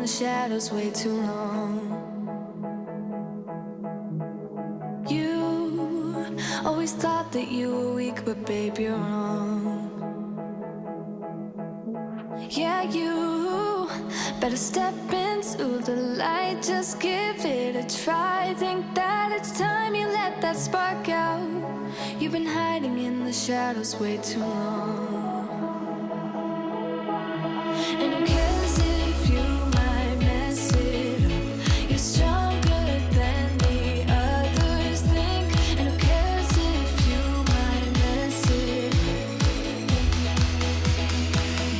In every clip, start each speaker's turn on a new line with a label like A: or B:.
A: the shadows way too long. You always thought that you were weak, but babe, you're wrong. Yeah, you better step into the light, just give it a try. Think that it's time you let that spark out. You've been hiding in the shadows way too long. And who cares if you might mess it up? You're stronger than the others think. And who cares if you might mess it up?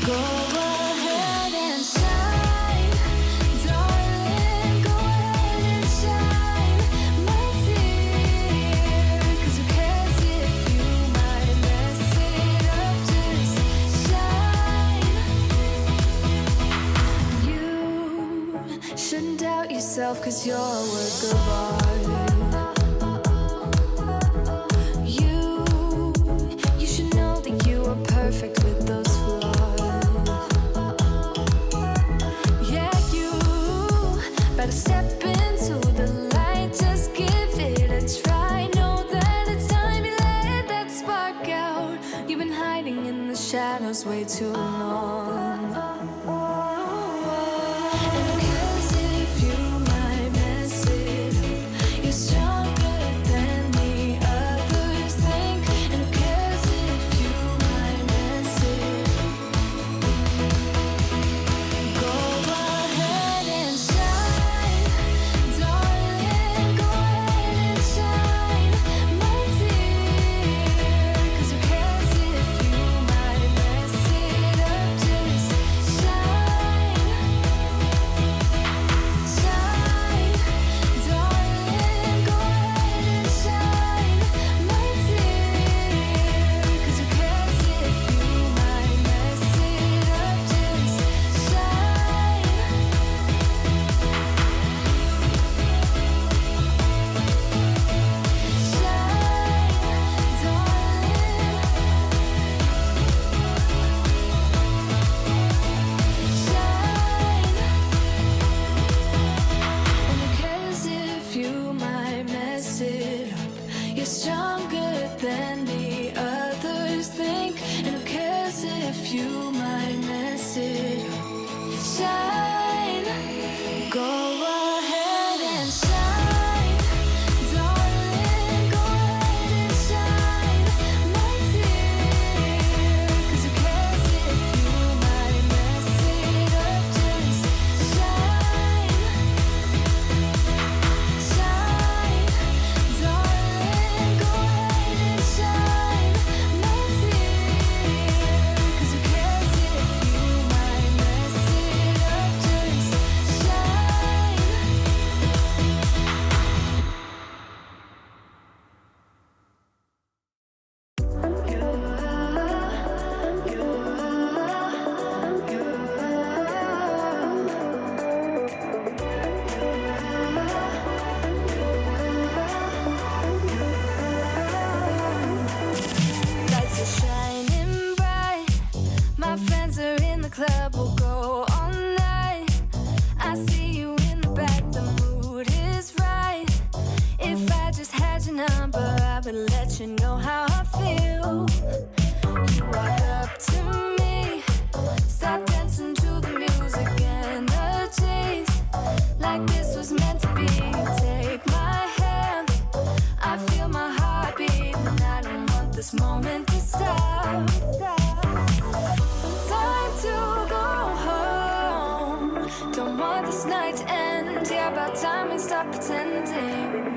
A: Go ahead and shine, darling. Go ahead and shine, my dear. 'Cause who cares if you might mess it up? Just shine. You shouldn't doubt yourself, 'cause you're a work of art. You should know that you are perfect with those flaws. Yeah, you better step into the light, just give it a try. Know that it's time you let that spark out. You've been hiding in the shadows way too long. And who cares if you might mess it up? You're stronger than the others think. And who cares if you might mess it up? Go ahead and shine, darling. Go ahead and shine, my dear. 'Cause who cares if you might mess it up? Just shine, shine, darling. Go ahead and shine, my dear. 'Cause who cares if you might mess it up? Just shine. You're stronger than the others think. And who cares if you might mess it up? Shine. Go ahead and shine, darling. Go ahead and shine, my dear. 'Cause who cares if you might mess it up? Just shine, shine, darling. Go ahead and shine, my dear. 'Cause who cares if you might mess it up? Just shine. Lights are shining bright. My friends are in the club. We'll go all night. I see you in the back. The mood is right. If I just had your number, I would let you know how I feel. You walk up to me, start dancing to the music and the chase. Like this was meant to be. Take my hand, I feel my heart beat, and I don't want this moment to stop. Time to go home. Don't want this night to end. Yeah, about time we stop pretending.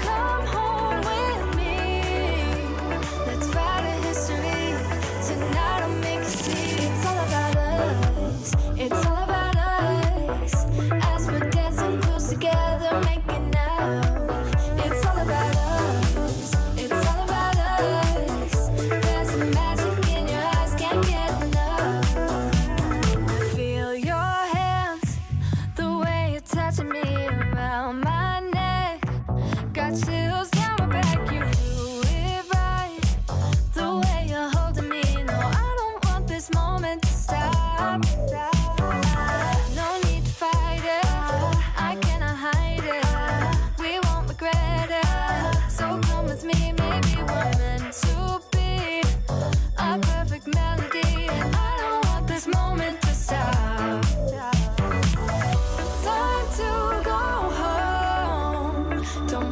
A: Come home with me. Let's write a history. Tonight I'll make you see. It's all about us. It's all about us. As we're dancing close together, making out. It's all about us. It's all about us. There's a magic in your eyes, can't get enough. Feel your hands, the way you're touching me around my neck.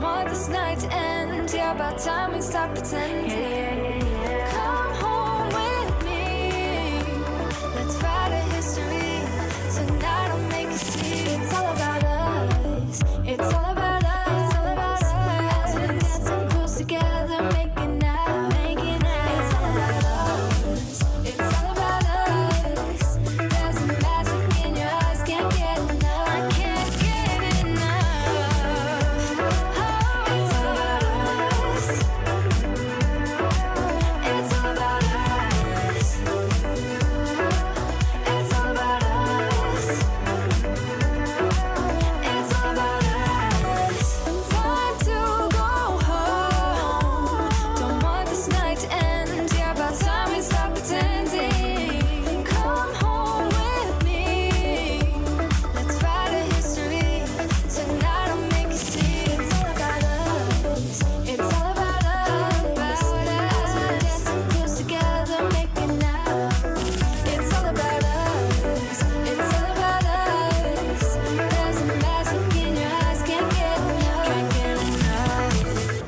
A: want this night to end. Yeah, about time we stop pretending. Come home with me. Let's write a history. Tonight I'll make you see. It's all about us. It's all about us. It's all about us. As we're dancing close together, making out, making out. It's all about us. It's all about us. There's a magic in your eyes, can't get enough. I can't get enough. Oh, it's all about us. It's all about us. It's all about us. It's all about us. Time to go home. Don't want this night to end. Yeah, about time we stop pretending. Come home with me. Let's write a history. Tonight I'll make you see. It's all about us. It's all about us. As we're dancing close together, making out. It's all about us. It's all about us. There's a magic in your eyes, can't get enough. Can't get enough.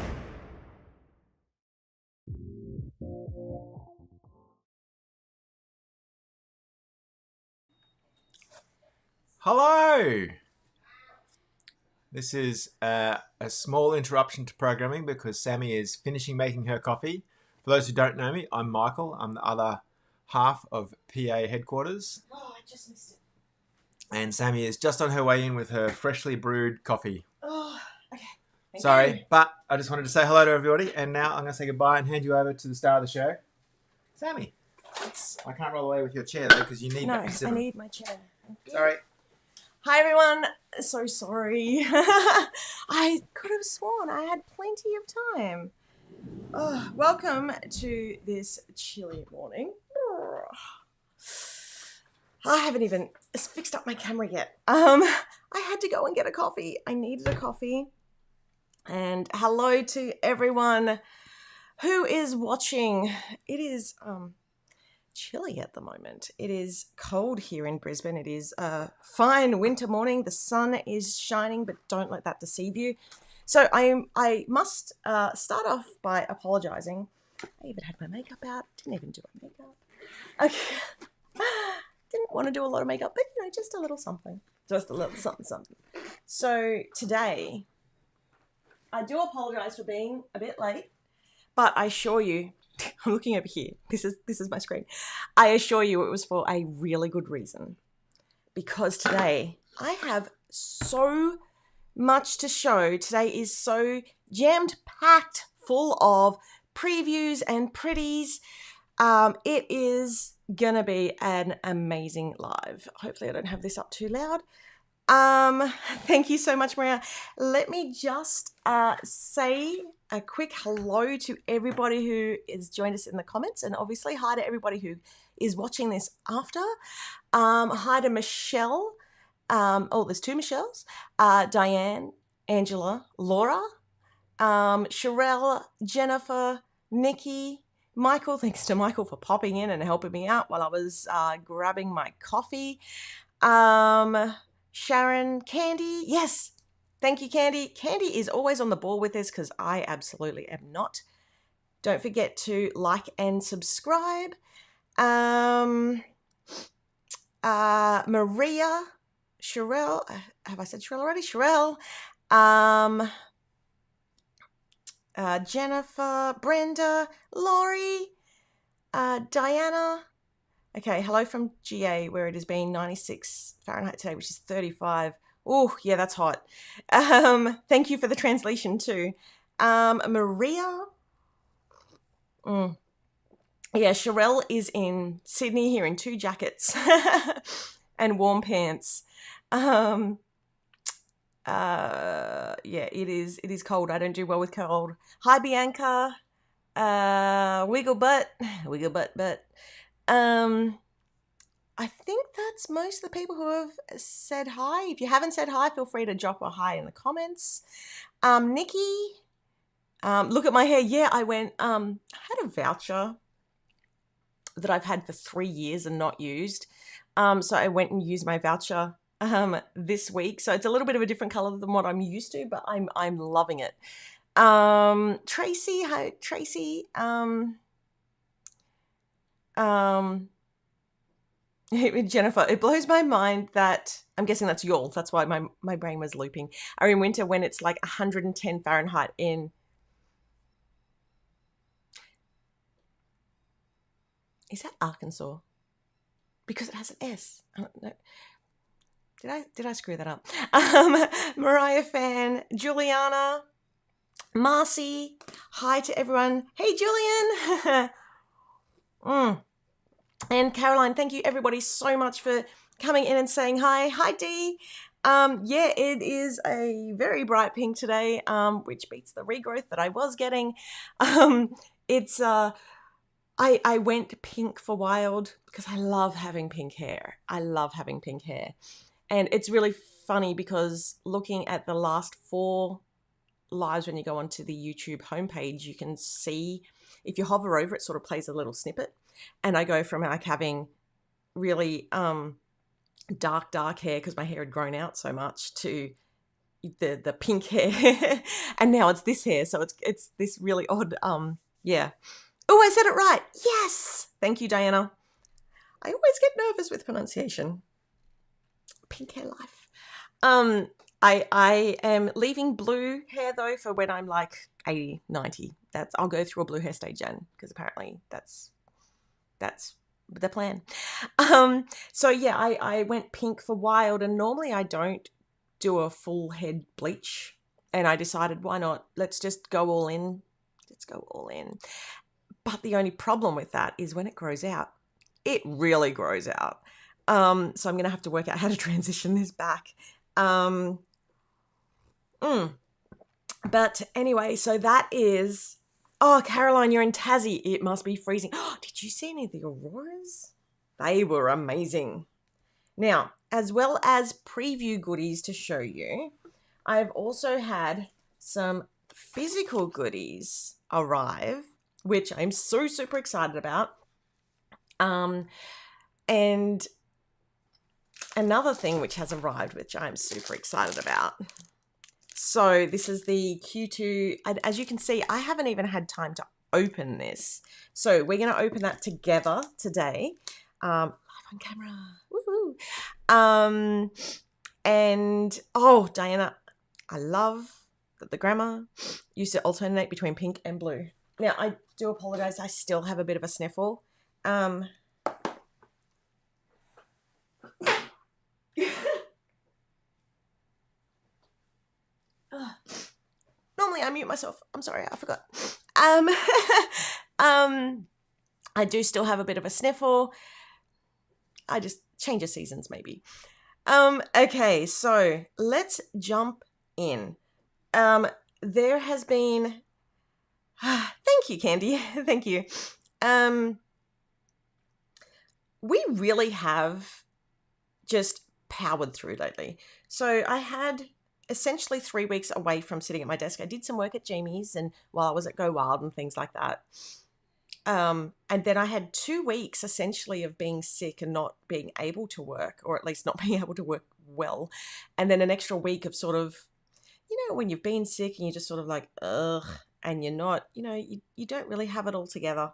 B: Hello! This is a small interruption to programming because Sami is finishing making her coffee. For those who don't know me, I'm Michael. I'm the other half of PA headquarters.
C: Oh, I just missed it.
B: And Sami is just on her way in with her freshly brewed coffee.
C: Oh, okay. Thank
B: Sorry,
C: you.
B: but I just wanted to say hello to everybody. And now I'm going to say goodbye and hand you over to the star of the show, Sami. I can't roll away with your chair though because you need
C: No,
B: that to sit
C: I
B: on.
C: need my chair. Thank you.
B: Sorry.
C: Hi, everyone. So sorry. I could have sworn I had plenty of time. Welcome to this chilly morning. I haven't even fixed up my camera yet. I had to go and get a coffee. I needed a coffee. And hello to everyone who is watching. It is chilly at the moment. It is cold here in Brisbane. It is a fine winter morning. The sun is shining, but don't let that deceive you. So I must start off by apologising. I even had my makeup out. Didn't even do my makeup. Okay. Didn't want to do a lot of makeup, but you know, just a little something. Just a little something. So today, I do apologise for being a bit late, but I assure you, I'm looking over here. This is my screen. I assure you it was for a really good reason. Because today I have so much to show. Today is so jammed packed full of previews and pretties. It is gonna be an amazing live. Hopefully I don't have this up too loud. Thank you so much, Maria. Let me just say a quick hello to everybody who has joined us in the comments, and obviously hi to everybody who is watching this after. Hi to Michelle. There's two Michelles. Diane, Angela, Laura, Sherelle, Jennifer, Nikki, Michael. Thanks to Michael for popping in and helping me out while I was grabbing my coffee. Sharon, Candy. Yes. Thank you, Candy. Candy is always on the ball with this because I absolutely am not. Don't forget to like and subscribe. Maria, Sherelle. Have I said Sherelle already? Sherelle. Jennifer, Brenda, Laurie, Diana. Okay, hello from GA, where it has been 96 Fahrenheit today, which is 35. Oh, yeah, that's hot. Thank you for the translation too. Maria. Yeah, Sherelle is in Sydney here in 2 jackets and warm pants. Yeah, it is cold. I don't do well with cold. Hi, Bianca. Wiggle butt. I think that's most of the people who have said hi. If you haven't said hi, feel free to drop a hi in the comments. Nikki, look at my hair. Yeah, I had a voucher that I've had for 3 years and not used. So I went and used my voucher this week. So it's a little bit of a different color than what I'm used to, but I'm loving it. Tracy, hi Tracy. Jennifer, it blows my mind that, I'm guessing that's y'all. That's why my brain was looping. Are in winter when it's like 110 Fahrenheit in. Is that Arkansas? Because it has an S. I don't know. Did I screw that up? Mariah fan, Juliana, Marcy, hi to everyone. Hey Julian. And Caroline, thank you everybody so much for coming in and saying hi. Hi Dee. Yeah, it is a very bright pink today, which beats the regrowth that I was getting. It's I went pink for wild because I love having pink hair. I love having pink hair. And it's really funny because looking at the last 4 lives when you go onto the YouTube homepage, you can see, if you hover over it, sort of plays a little snippet. And I go from like having really dark hair because my hair had grown out so much to the pink hair. And now it's this hair. So it's this really odd, yeah. Oh, I said it right. Yes. Thank you, Diana. I always get nervous with pronunciation. Pink hair life. I am leaving blue hair though for when I'm like 80, 90. I'll go through a blue hair stage, Jen, because apparently that's the plan. So yeah, I went pink for wild, and normally I don't do a full head bleach, and I decided, why not? Let's just go all in. Let's go all in. But the only problem with that is when it grows out, it really grows out. So I'm going to have to work out how to transition this back. But anyway, so that is... Oh, Caroline, you're in Tassie. It must be freezing. Oh, did you see any of the auroras? They were amazing. Now, as well as preview goodies to show you, I've also had some physical goodies arrive, which I'm so super excited about. And another thing which has arrived, which I'm super excited about. So this is the Q2, and as you can see, I haven't even had time to open this. So we're going to open that together today, live on camera. Woohoo! And oh, Diana, I love that the grammar used to alternate between pink and blue. Now I do apologize. I still have a bit of a sniffle. Normally I mute myself. I'm sorry, I forgot. I do still have a bit of a sniffle. I just change of seasons maybe. Okay, so let's jump in. There has been thank you, Candy. Thank you. We really have just powered through lately. So I had essentially 3 weeks away from sitting at my desk. I did some work at Jamie's and while I was at Go Wild and things like that. And then I had 2 weeks essentially of being sick and not being able to work, or at least not being able to work well. And then an extra week of sort of, you know, when you've been sick and you're just sort of like, ugh, and you're not, you know, you don't really have it all together.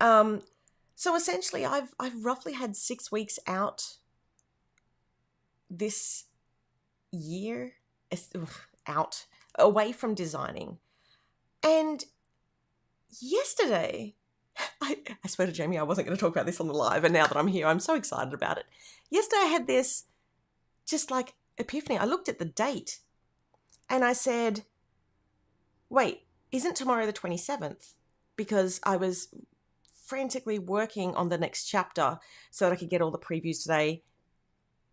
C: So essentially I've roughly had 6 weeks out this year, out, away from designing. And yesterday, I swear to Jamie, I wasn't going to talk about this on the live, and now that I'm here, I'm so excited about it. Yesterday I had this just like epiphany. I looked at the date and I said, wait, isn't tomorrow the 27th? Because I was frantically working on the next chapter so that I could get all the previews today.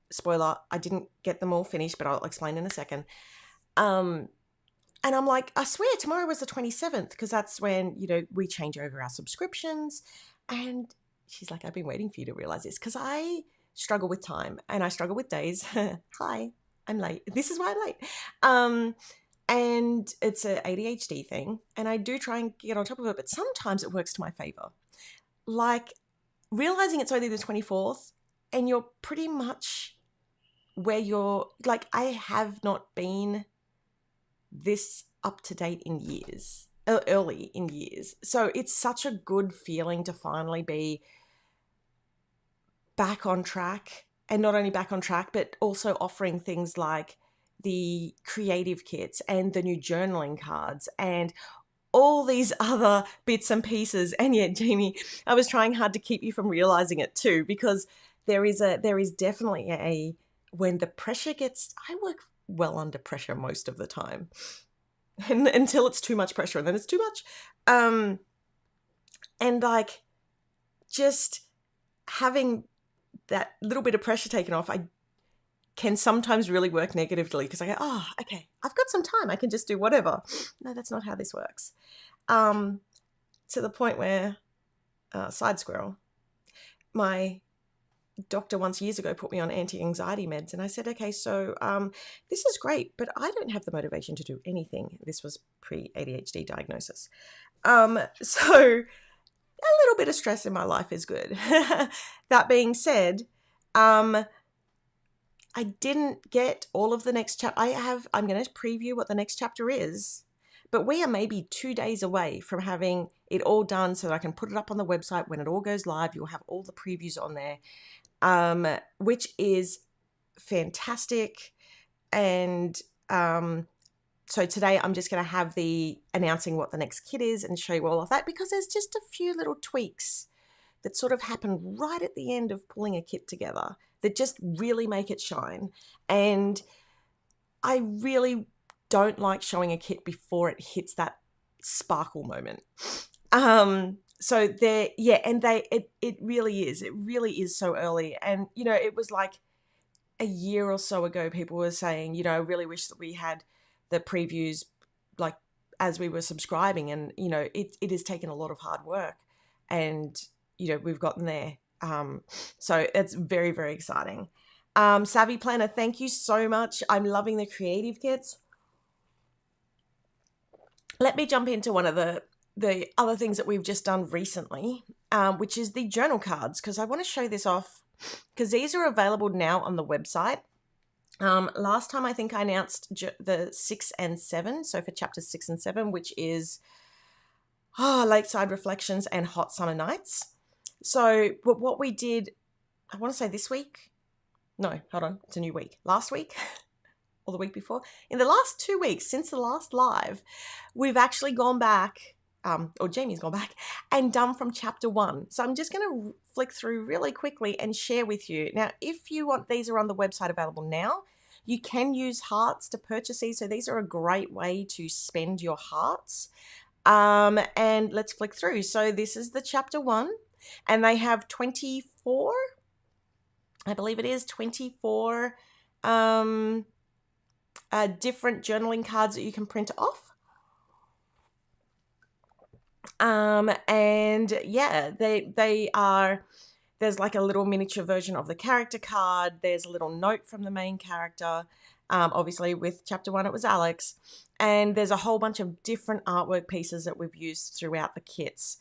C: Spoiler, I didn't get them all finished, but I'll explain in a second. And I'm like, I swear tomorrow was the 27th because that's when, you know, we change over our subscriptions. And she's like, I've been waiting for you to realize this because I struggle with time and I struggle with days. Hi, I'm late. This is why I'm late. And it's an ADHD thing. And I do try and get on top of it, but sometimes it works to my favor. Like realizing it's only the 24th and you're pretty much where you're like, I have not been this up to date in years, early in years. So it's such a good feeling to finally be back on track, and not only back on track, but also offering things like the creative kits and the new journaling cards and all these other bits and pieces. And yet, Jamie, I was trying hard to keep you from realizing it too, because there is definitely a, when the pressure gets, I work well under pressure most of the time, and until it's too much pressure, and then it's too much. And like, just having that little bit of pressure taken off, I can sometimes really work negatively, because I go, oh, okay, I've got some time, I can just do whatever. No, that's not how this works. To the point where, side squirrel, my doctor once years ago put me on anti-anxiety meds, and I said, okay, so this is great, but I don't have the motivation to do anything. This was pre-ADHD diagnosis. So a little bit of stress in my life is good. That being said, I didn't get all of the next chapter. I'm going to preview what the next chapter is, but we are maybe 2 days away from having it all done so that I can put it up on the website. When it all goes live, you'll have all the previews on there, which is fantastic. And so today I'm just going to have the announcing what the next kit is and show you all of that, because there's just a few little tweaks that sort of happen right at the end of pulling a kit together that just really make it shine. And I really don't like showing a kit before it hits that sparkle moment. So there, yeah, and it really is so early. And, you know, it was like a year or so ago, people were saying, you know, I really wish that we had the previews like as we were subscribing. And, you know, it has taken a lot of hard work, and, you know, we've gotten there. So it's very, very exciting. Savvy Planner, thank you so much. I'm loving the creative kits. Let me jump into one of the other things that we've just done recently, which is the journal cards, because I want to show this off, because these are available now on the website. Last time I think I announced the 6 and 7. So for chapters 6 and 7, which is Lakeside Reflections and Hot Summer Nights. So, but what we did, I want to say this week. No, hold on. It's a new week. Last week or the week before. In the last 2 weeks, since the last live, we've actually gone back, or Jamie's gone back, and done from chapter 1. So I'm just going to flick through really quickly and share with you. Now, if you want, these are on the website available now. You can use hearts to purchase these. So these are a great way to spend your hearts. And let's flick through. So this is the chapter 1. And they have 24, I believe it is, 24 different journaling cards that you can print off. And yeah, they are, there's like a little miniature version of the character card. There's a little note from the main character. Obviously with chapter 1, it was Alex. And there's a whole bunch of different artwork pieces that we've used throughout the kits.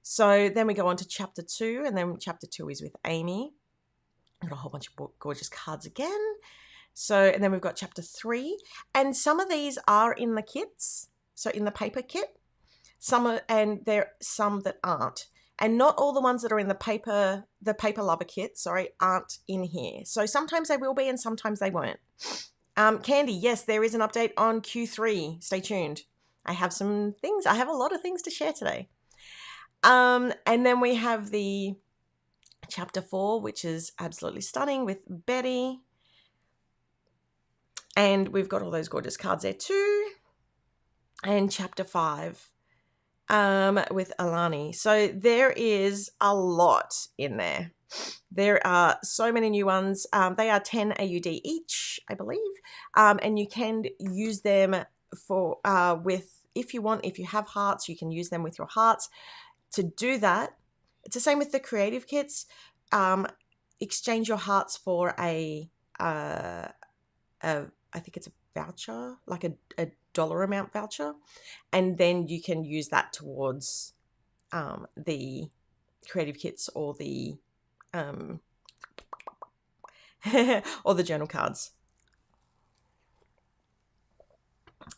C: So then we go on to chapter 2, and then chapter 2 is with Amy. Got a whole bunch of gorgeous cards again. So, and then we've got chapter 3, and some of these are in the kits. So in the paper kit, some are, and there are some that aren't. And not all the ones that are in the paper lover kit, aren't in here. So sometimes they will be and sometimes they won't. Candy, yes, there is an update on Q3. Stay tuned. I have some things. I have a lot of things to share today. And then we have the chapter 4, which is absolutely stunning with Betty. And we've got all those gorgeous cards there too. And chapter 5 with Alani. So there is a lot in there. There are so many new ones. They are 10 AUD each, I believe. And you can use them for if you want, if you have hearts, you can use them with your hearts. To do that, it's the same with the creative kits. Exchange your hearts for I think it's a voucher, like a dollar amount voucher, and then you can use that towards the creative kits or the or the journal cards.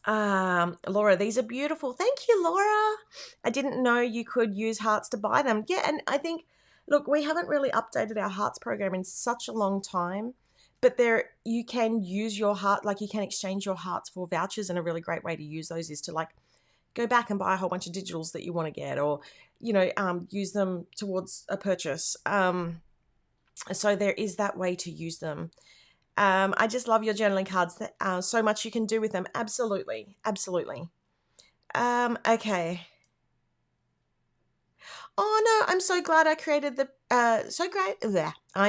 C: Laura, these are beautiful. Thank you, Laura. I didn't know you could use hearts to buy them. Yeah, and I think, look, we haven't really updated our hearts program in such a long time, but there you can use your heart, like you can exchange your hearts for vouchers, and a really great way to use those is to like go back and buy a whole bunch of digitals that you want to get, or use them towards a purchase. So there is that way to use them. I just love your journaling cards. So much you can do with them. Absolutely. Absolutely. Okay. Oh no, I'm so glad I created I'm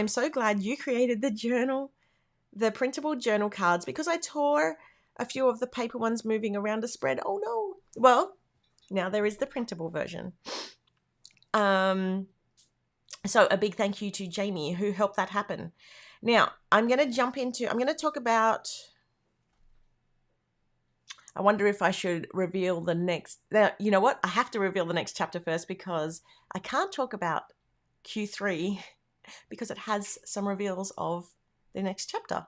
C: so glad you created the printable journal cards, because I tore a few of the paper ones moving around a spread. Oh no. Well, now there is the printable version. So a big thank you to Jamie who helped that happen. Now, I'm going to talk about, I wonder if I should reveal the next, you know what? I have to reveal the next chapter first, because I can't talk about Q3 because it has some reveals of the next chapter.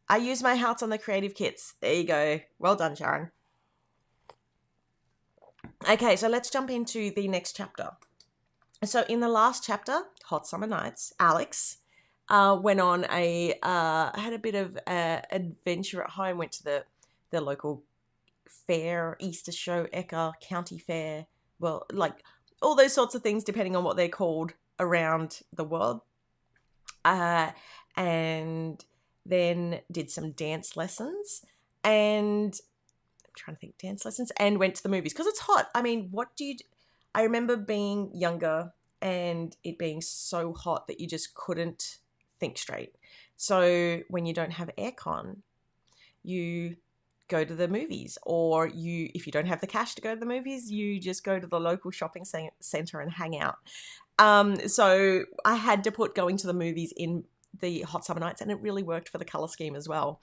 C: I use my hearts on the creative kits. There you go. Well done, Sharon. Okay, so let's jump into the next chapter. So in the last chapter, Hot Summer Nights, Alex went on had a bit of adventure at home, went to the local fair, Easter show, Ecker, county fair, well, like all those sorts of things, depending on what they're called around the world. And then did some dance lessons, and I'm trying to think, dance lessons, and went to the movies because it's hot. I mean, I remember being younger and it being so hot that you just couldn't think straight. So when you don't have aircon, you go to the movies, or if you don't have the cash to go to the movies, you just go to the local shopping center and hang out. So I had to put going to the movies in the Hot Summer Nights, and it really worked for the color scheme as well.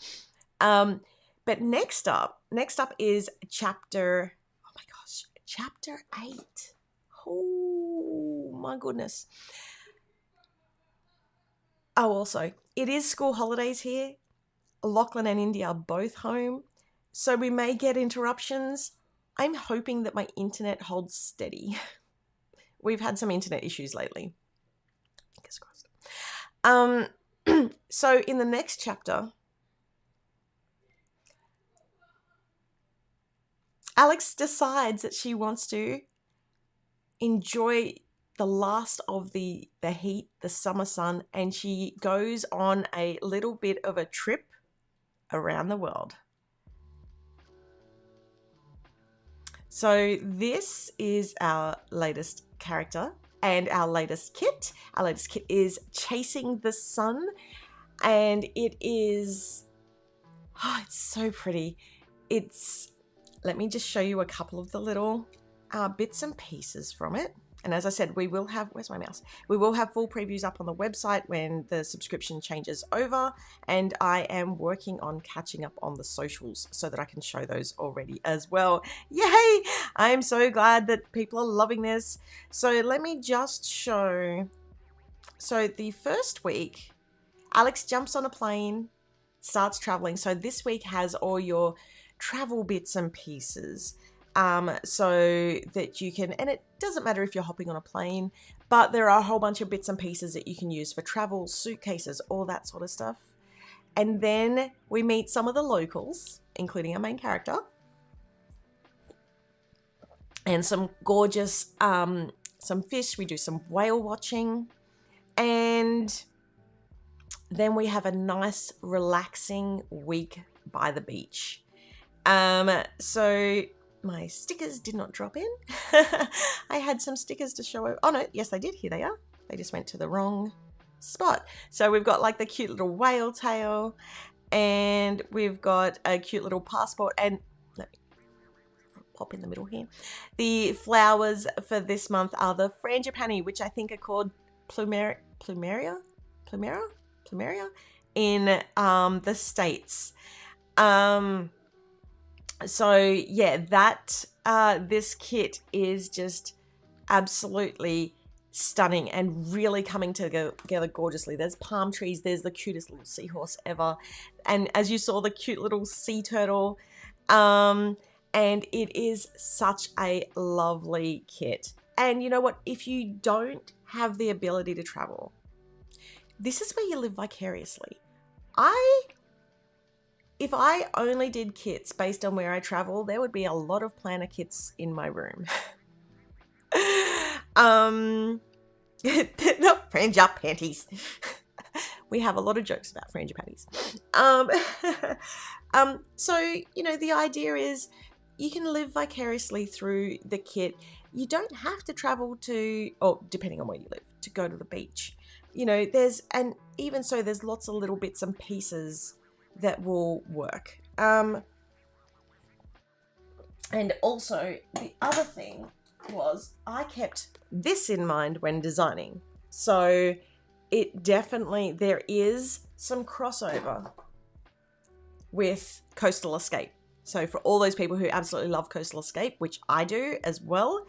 C: But next up is chapter 8. Oh my goodness. Oh, also, it is school holidays here. Lachlan and Indy are both home, so we may get interruptions. I'm hoping that my internet holds steady. We've had some internet issues lately. Fingers crossed. So in the next chapter, Alex decides that she wants to enjoy the last of the heat, the summer sun, and she goes on a little bit of a trip around the world. So this is our latest character and our latest kit. Our latest kit is Chasing the Sun, and it is, it's so pretty. Let me just show you a couple of the little bits and pieces from it. And as I said, we will have, where's my mouse? We will have full previews up on the website when the subscription changes over. And I am working on catching up on the socials so that I can show those already as well. Yay! I'm so glad that people are loving this. So let me just show. So the first week, Alex jumps on a plane, starts traveling. So this week has all your travel bits and pieces. So that you can, and it doesn't matter if you're hopping on a plane, but there are a whole bunch of bits and pieces that you can use for travel, suitcases, all that sort of stuff. And then we meet some of the locals, including our main character, and some gorgeous, some fish. We do some whale watching, and then we have a nice relaxing week by the beach. So my stickers did not drop in. I had some stickers to show. Oh no, yes they did. Here they are. They just went to the wrong spot. So we've got like the cute little whale tail, and we've got a cute little passport, and let me pop in the middle here. The flowers for this month are the frangipani, which I think are called plumeria in the States. So yeah, that this kit is just absolutely stunning and really coming together gorgeously. There's palm trees. There's the cutest little seahorse ever. And as you saw, the cute little sea turtle. And it is such a lovely kit. And you know what? If you don't have the ability to travel, this is where you live vicariously. If I only did kits based on where I travel, there would be a lot of planner kits in my room. Not Frangea panties. We have a lot of jokes about Frangea panties. So, you know, the idea is you can live vicariously through the kit. You don't have to travel to, or depending on where you live, to go to the beach. You know, and even so, there's lots of little bits and pieces that will work. And also, the other thing was I kept this in mind when designing. So it definitely, there is some crossover with Coastal Escape. So for all those people who absolutely love Coastal Escape, which I do as well,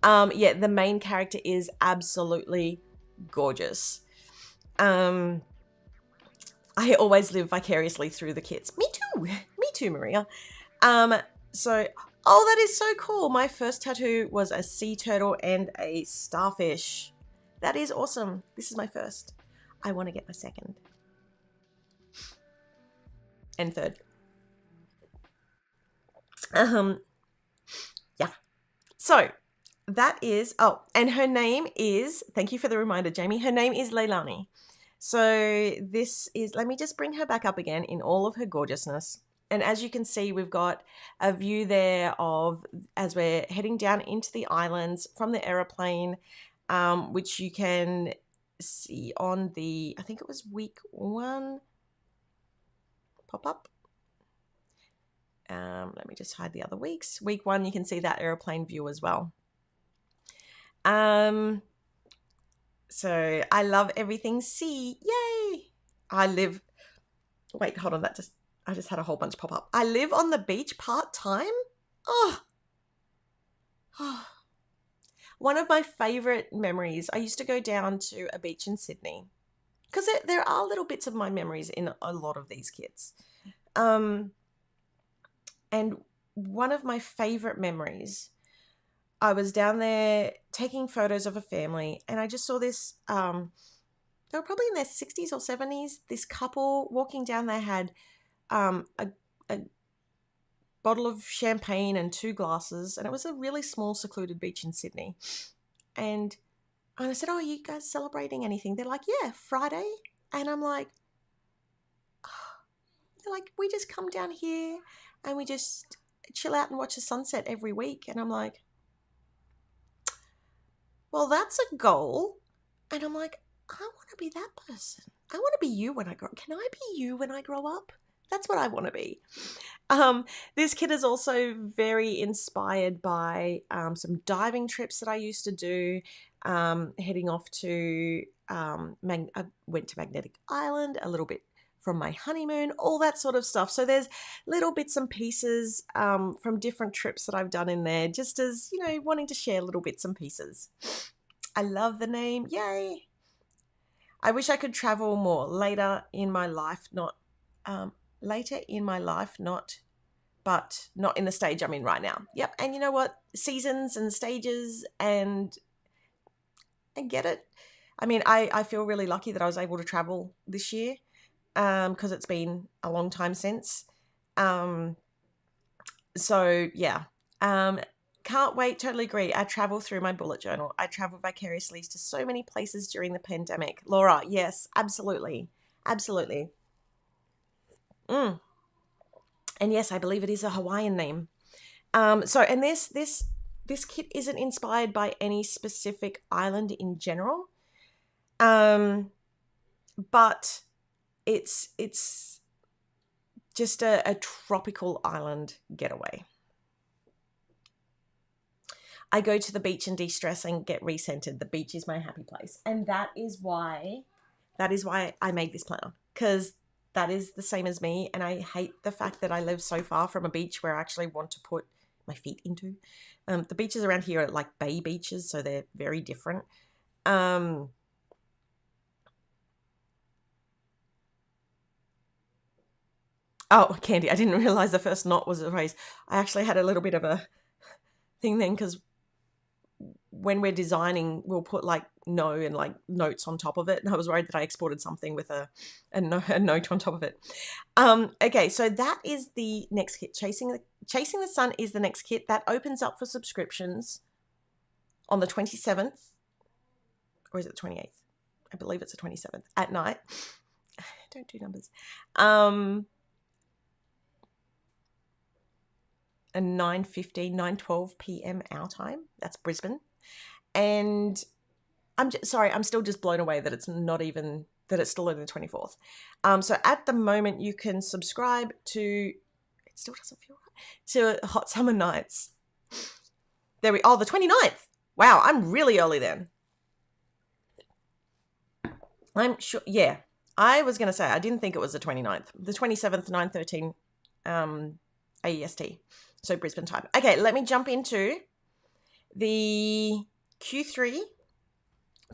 C: yeah, the main character is absolutely gorgeous. I always live vicariously through the kits. Me too, Maria. So, oh, that is so cool. My first tattoo was a sea turtle and a starfish. That is awesome. This is my first. I want to get my second. And third. Yeah. So, that is, oh, and her name is, thank you for the reminder, Jamie. Her name is Leilani. So this is, let me just bring her back up again in all of her gorgeousness. And as you can see, we've got a view there of, as we're heading down into the islands from the aeroplane, which you can see on the, I think it was week 1 pop up. Let me just hide the other weeks. Week 1, you can see that aeroplane view as well. So I love everything sea. Yay! Wait, hold on. I just had a whole bunch pop up. I live on the beach part-time. Oh. One of my favorite memories, I used to go down to a beach in Sydney because there are little bits of my memories in a lot of these kits. And one of my favorite memories, I was down there taking photos of a family, and I just saw this, they were probably in their 60s or 70s, this couple walking down. They had a bottle of champagne and 2 glasses, and it was a really small, secluded beach in Sydney. And I said, oh, are you guys celebrating anything? They're like, yeah, Friday. And I'm like, oh. They're like, we just come down here and we just chill out and watch the sunset every week. And I'm like, well, that's a goal. And I'm like, I want to be that person. I want to be you when I grow up. Can I be you when I grow up? That's what I want to be. This kit is also very inspired by some diving trips that I used to do, heading off to, I went to Magnetic Island a little bit from my honeymoon, all that sort of stuff. So there's little bits and pieces from different trips that I've done in there, just as, you know, wanting to share little bits and pieces. I love the name. Yay. I wish I could travel more later in my life, but not in the stage I'm in right now. Yep. And you know what? Seasons and stages, and I get it. I mean, I feel really lucky that I was able to travel this year because it's been a long time since. So, yeah. Can't wait. Totally agree. I travel through my bullet journal. I travel vicariously to so many places during the pandemic. Laura, yes, absolutely. Absolutely. And yes, I believe it is a Hawaiian name. And this kit isn't inspired by any specific island in general. But it's just a tropical island getaway. I go to the beach and de-stress and get recentered. The beach is my happy place. And that is why I made this planner, because that is the same as me. And I hate the fact that I live so far from a beach where I actually want to put my feet into. The beaches around here are like bay beaches, so they're very different. Oh, Candy, I didn't realize the first knot was a raise. I actually had a little bit of a thing then, because when we're designing, we'll put like no and like notes on top of it. And I was worried that I exported something with a note on top of it. Okay, so that is the next kit. Chasing the Sun is the next kit. That opens up for subscriptions on the 27th. Or is it the 28th? I believe it's the 27th at night. Don't do numbers. And 9:12 p.m. our time. That's Brisbane. And I'm still just blown away that it's still on the 24th. So at the moment you can subscribe to, it still doesn't feel right, to Hot Summer Nights. The 29th. Wow, I'm really early then. I'm sure, yeah. I was going to say, I didn't think it was the 29th. The 27th, 9:13 AEST. So Brisbane time. Okay, let me jump into the Q3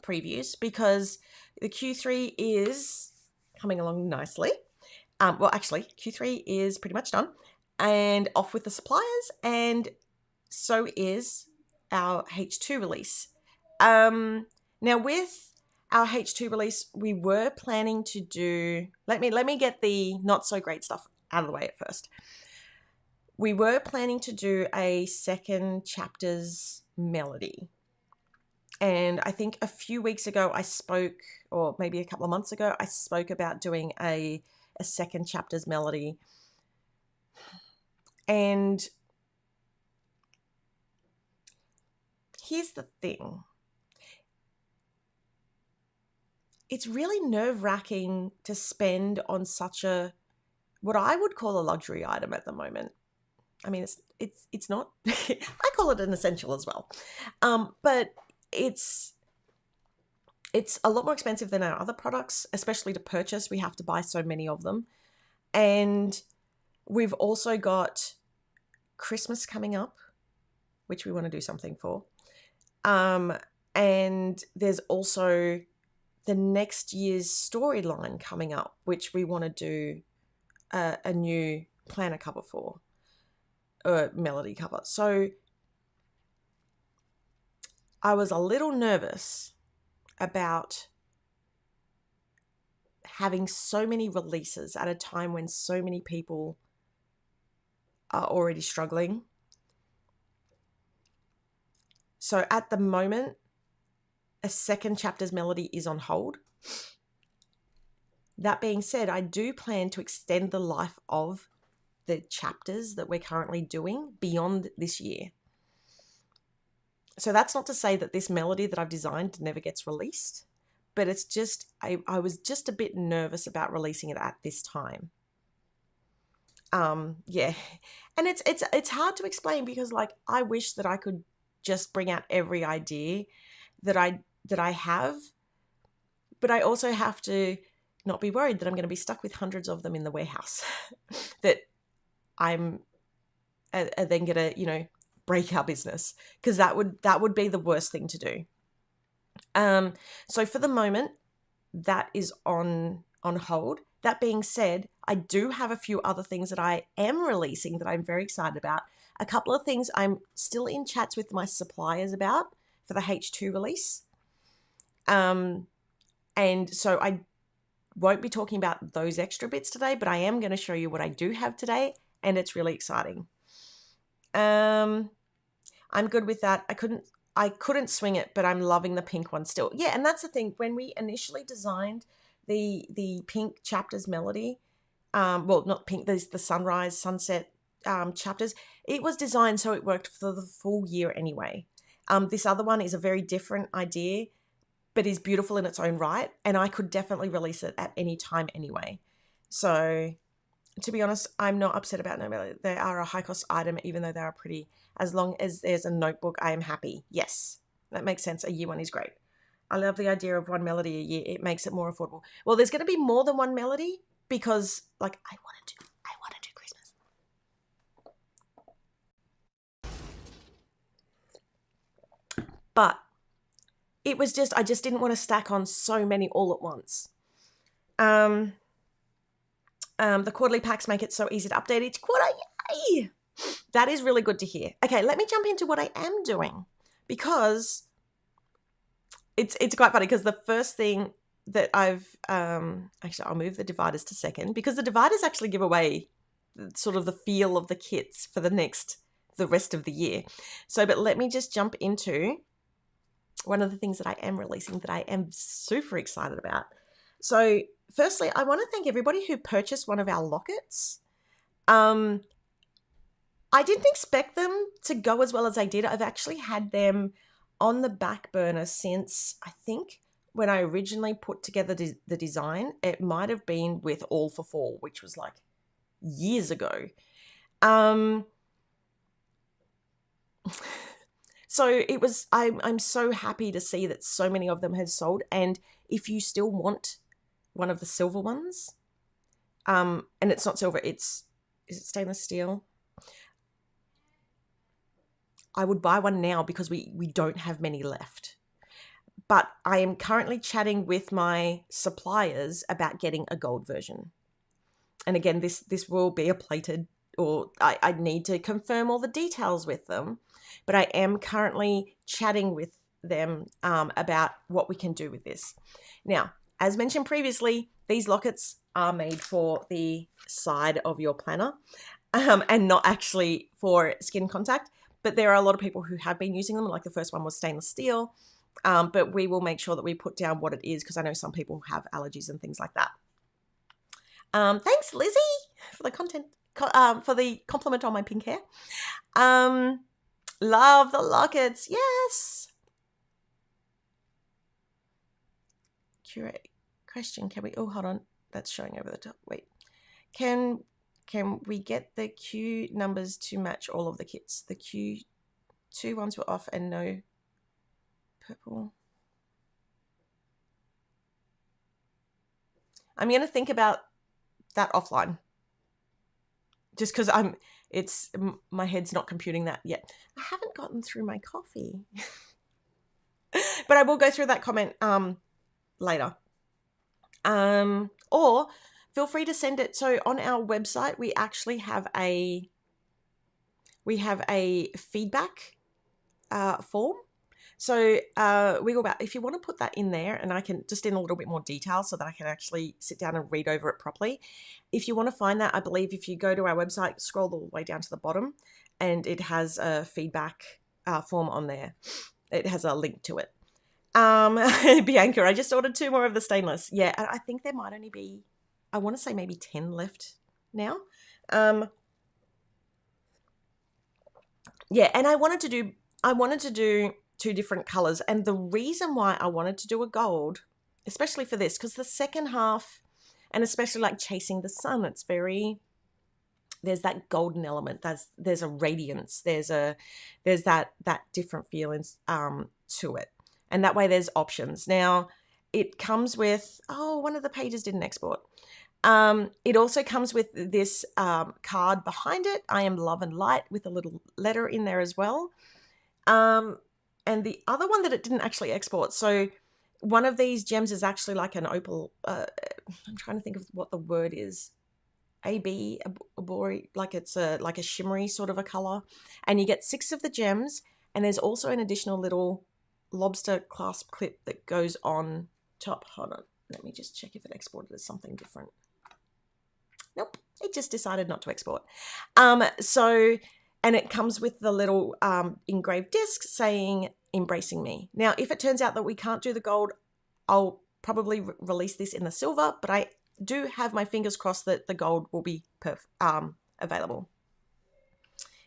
C: previews, because the Q3 is coming along nicely. Well, actually, Q3 is pretty much done and off with the suppliers, and so is our H2 release. Now, with our H2 release, we were planning to do... Let me get the not so great stuff out of the way at first. We were planning to do a second chapter's melody. And I think a few weeks ago I spoke, or maybe a couple of months ago, I spoke about doing a second chapter's melody. And here's the thing. It's really nerve-wracking to spend on such a, what I would call a luxury item at the moment. I mean, it's not. I call it an essential as well, but it's a lot more expensive than our other products, especially to purchase. We have to buy so many of them, and we've also got Christmas coming up, which we want to do something for, and there's also the next year's storyline coming up, which we want to do a new planner cover for. Melody cover. So I was a little nervous about having so many releases at a time when so many people are already struggling. So at the moment, a second chapter's melody is on hold. That being said, I do plan to extend the life of the chapters that we're currently doing beyond this year. So that's not to say that this melody that I've designed never gets released, but it's just, I was just a bit nervous about releasing it at this time. Yeah. And it's hard to explain, because like, I wish that I could just bring out every idea that I have, but I also have to not be worried that I'm going to be stuck with hundreds of them in the warehouse that I'm then going to, break our business, because that would be the worst thing to do. So for the moment, that is on hold. That being said, I do have a few other things that I am releasing that I'm very excited about. A couple of things I'm still in chats with my suppliers about for the H2 release. And so I won't be talking about those extra bits today, but I am going to show you what I do have today, and it's really exciting. I'm good with that. I couldn't swing it, but I'm loving the pink one still. Yeah, and that's the thing. When we initially designed the pink chapters melody, well, not pink, there's the sunrise, sunset chapters, it was designed so it worked for the full year anyway. This other one is a very different idea, but is beautiful in its own right, and I could definitely release it at any time anyway. So to be honest, I'm not upset about no melody. They are a high-cost item, even though they are pretty. As long as there's a notebook, I am happy. Yes, that makes sense. A year one is great. I love the idea of one melody a year. It makes it more affordable. Well, there's going to be more than one melody, because, like, I want to do Christmas. But it was just, I just didn't want to stack on so many all at once. The quarterly packs make it so easy to update each quarter. Yay! That is really good to hear. Okay, let me jump into what I am doing, because it's quite funny, because the first thing that I've actually, I'll move the dividers to second, because the dividers actually give away sort of the feel of the kits for the rest of the year. So, but let me just jump into one of the things that I am releasing that I am super excited about. So firstly, I want to thank everybody who purchased one of our lockets. I didn't expect them to go as well as they did. I've actually had them on the back burner since, I think, when I originally put together the design. It might have been with All for Fall, which was like years ago. So it was, I'm so happy to see that so many of them have sold. And if you still want one of the silver ones, and it's not silver, is it stainless steel? I would buy one now, because we don't have many left. But I am currently chatting with my suppliers about getting a gold version. And again, this will be a plated, or I need to confirm all the details with them. But I am currently chatting with them about what we can do with this. Now, as mentioned previously, these lockets are made for the side of your planner, and not actually for skin contact. But there are a lot of people who have been using them. Like the first one was stainless steel. But we will make sure that we put down what it is, because I know some people have allergies and things like that. Thanks, Lizzie, for the compliment on my pink hair. Love the lockets. Yes. Curate question. Can we? Oh, hold on. That's showing over the top. Wait. Can we get the Q numbers to match all of the kits? The Q2 ones were off and no purple. I'm going to think about that offline, just because my head's not computing that yet. I haven't gotten through my coffee, but I will go through that comment later. Or feel free to send it. So on our website, we actually have a feedback form. So if you want to put that in there, and I can just in a little bit more detail so that I can actually sit down and read over it properly. If you want to find that, I believe if you go to our website, scroll all the way down to the bottom, and it has a feedback form on there. It has a link to it. Bianca, I just ordered 2 more of the stainless. Yeah, I think there might only be, I want to say maybe 10 left now. Yeah, and I wanted to do 2 different colors. And the reason why I wanted to do a gold, especially for this, because the second half, and especially like Chasing the Sun, there's that golden element. There's a radiance. There's that different feelings to it. And that way there's options. Now it comes with, one of the pages didn't export. It also comes with this card behind it. I am love and light, with a little letter in there as well. And the other one that it didn't actually export. So one of these gems is actually like an opal. I'm trying to think of what the word is. Abori, like it's like a shimmery sort of a color. And you get 6 of the gems. And there's also an additional little lobster clasp clip that goes on top. Hold on. Let me just check if it exported as something different. Nope. It just decided not to export. And it comes with the little engraved disc saying, embracing me. Now, if it turns out that we can't do the gold, I'll probably release this in the silver, but I do have my fingers crossed that the gold will be available.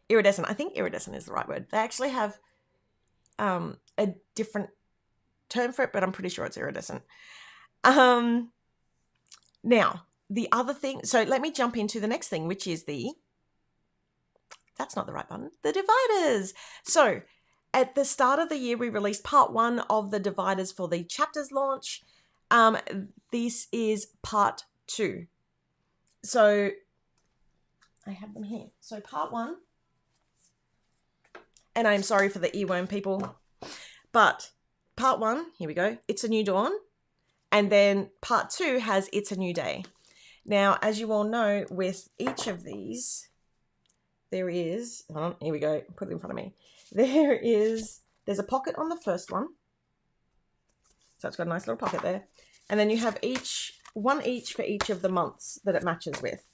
C: Iridescent. I think iridescent is the right word. They actually have a different term for it, but I'm pretty sure it's iridescent. Now, the other thing, so let me jump into the next thing, which is that's not the right button, the dividers. So at the start of the year, we released part 1 of the dividers for the chapters launch. This is part 2. So I have them here. So part 1, and I'm sorry for the earworm people, but part 1, here we go, It's a New Dawn. And then part 2 has It's a New Day. Now, as you all know, with each of these, there is, hold on, here we go, put it in front of me. There's a pocket on the first one. So it's got a nice little pocket there. And then you have one each for each of the months that it matches with.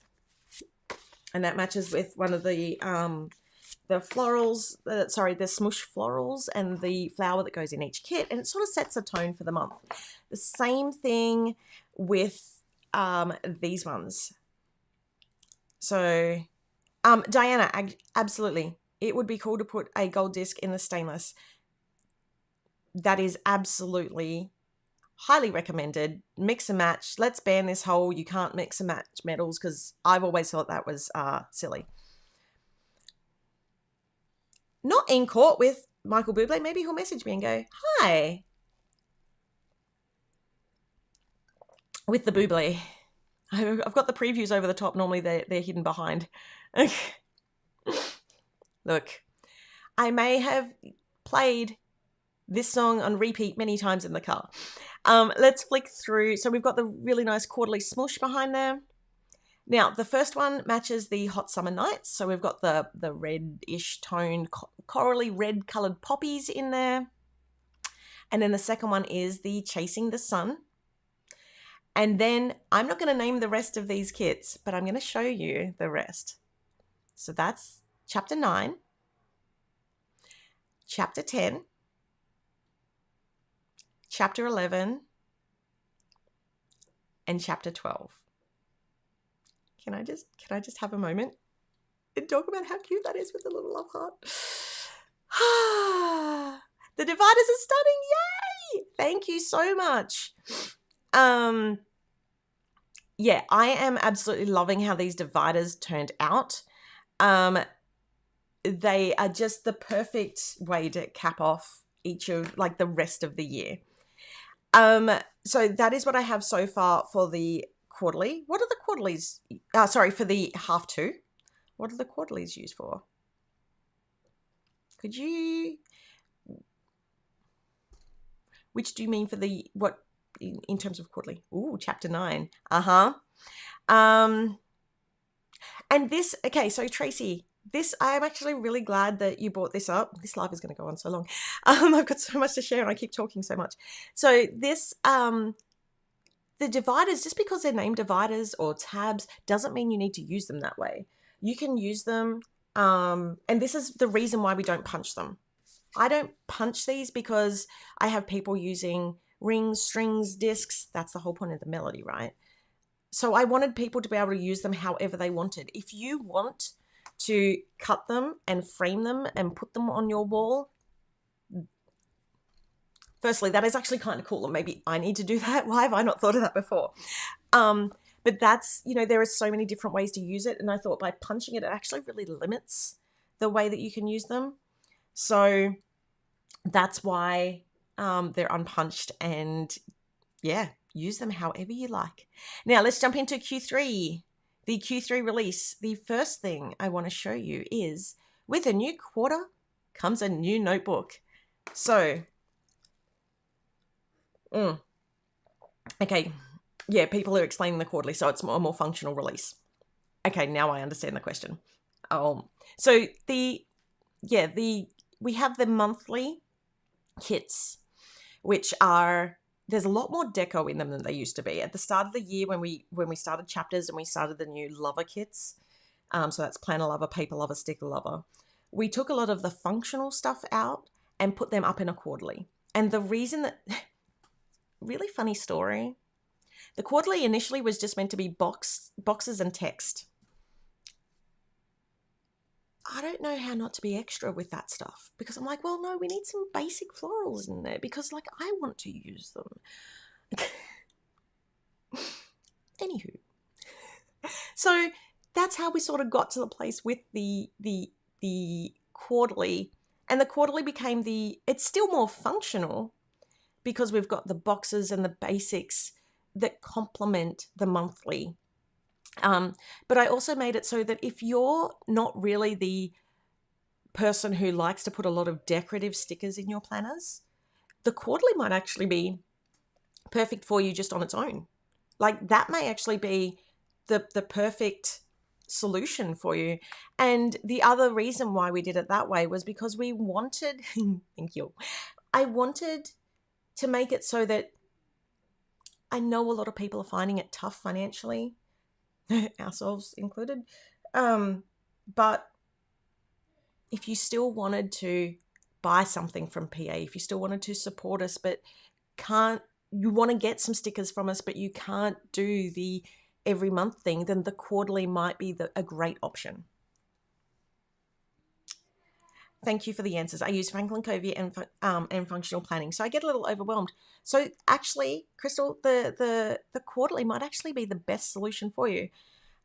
C: And that matches with one of the florals, the smoosh florals and the flower that goes in each kit. And it sort of sets a tone for the month. The same thing with these ones. So, Diana, absolutely. It would be cool to put a gold disc in the stainless. That is absolutely highly recommended. Mix and match. Let's ban this whole you can't mix and match metals, because I've always thought that was silly. Not in court with Michael Bublé. Maybe he'll message me and go, hi. With the Bublé. I've got the previews over the top. Normally they're hidden behind. Look, I may have played this song on repeat many times in the car. Let's flick through. So we've got the really nice quarterly smoosh behind there. Now, the first one matches the Hot Summer Nights. So we've got the red-ish toned, corally red coloured poppies in there. And then the second one is the Chasing the Sun. And then I'm not going to name the rest of these kits, but I'm going to show you the rest. So that's Chapter 9, Chapter 10, Chapter 11, and Chapter 12. Can I just have a moment and talk about how cute that is with the little love heart? The dividers are stunning. Yay! Thank you so much. Yeah, I am absolutely loving how these dividers turned out. They are just the perfect way to cap off each of like the rest of the year. So that is what I have so far for the quarterly. What are the quarterlies? For the half two. What are the quarterlies used for? Could you? Which do you mean for the what in terms of quarterly? Ooh, Chapter 9. And this. Okay, so Tracy. This, I am actually really glad that you brought this up. This live is going to go on so long. I've got so much to share and I keep talking so much. So this, the dividers, just because they're named dividers or tabs, doesn't mean you need to use them that way. You can use them, and this is the reason why we don't punch them. I don't punch these because I have people using rings, strings, discs. That's the whole point of the melody, right? So I wanted people to be able to use them however they wanted. If you want to cut them and frame them and put them on your wall, firstly, that is actually kind of cool, and maybe I need to do that. Why have I not thought of that before? But that's, there are so many different ways to use it, and I thought by punching it, it actually really limits the way that you can use them. So that's why they're unpunched, and yeah, use them however you like. Now let's jump into Q3. The Q3 release. The first thing I want to show you is, with a new quarter comes a new notebook. So, okay, yeah, people are explaining the quarterly, so it's a more functional release. Okay, now I understand the question. So we have the monthly kits, which are, there's a lot more deco in them than they used to be. At the start of the year when we started chapters and we started the new lover kits, so that's planner lover, paper lover, sticker lover, we took a lot of the functional stuff out and put them up in a quarterly. And the reason that, really funny story, the quarterly initially was just meant to be boxes and text. I don't know how not to be extra with that stuff, because I'm like, well, no, we need some basic florals in there because, like, I want to use them. Anywho, so that's how we sort of got to the place with the quarterly, and the quarterly became it's still more functional because we've got the boxes and the basics that complement the monthly. But I also made it so that if you're not really the person who likes to put a lot of decorative stickers in your planners, the quarterly might actually be perfect for you just on its own. Like that may actually be the perfect solution for you. And the other reason why we did it that way was because we wanted, thank you, I wanted to make it so that I know a lot of people are finding it tough financially, ourselves included. But if you still wanted to buy something from PA, if you still wanted to support us, but you want to get some stickers from us, but you can't do the every month thing, then the quarterly might be a great option. Thank you for the answers. I use Franklin Covey and functional planning, so I get a little overwhelmed. So actually, Crystal, the quarterly might actually be the best solution for you.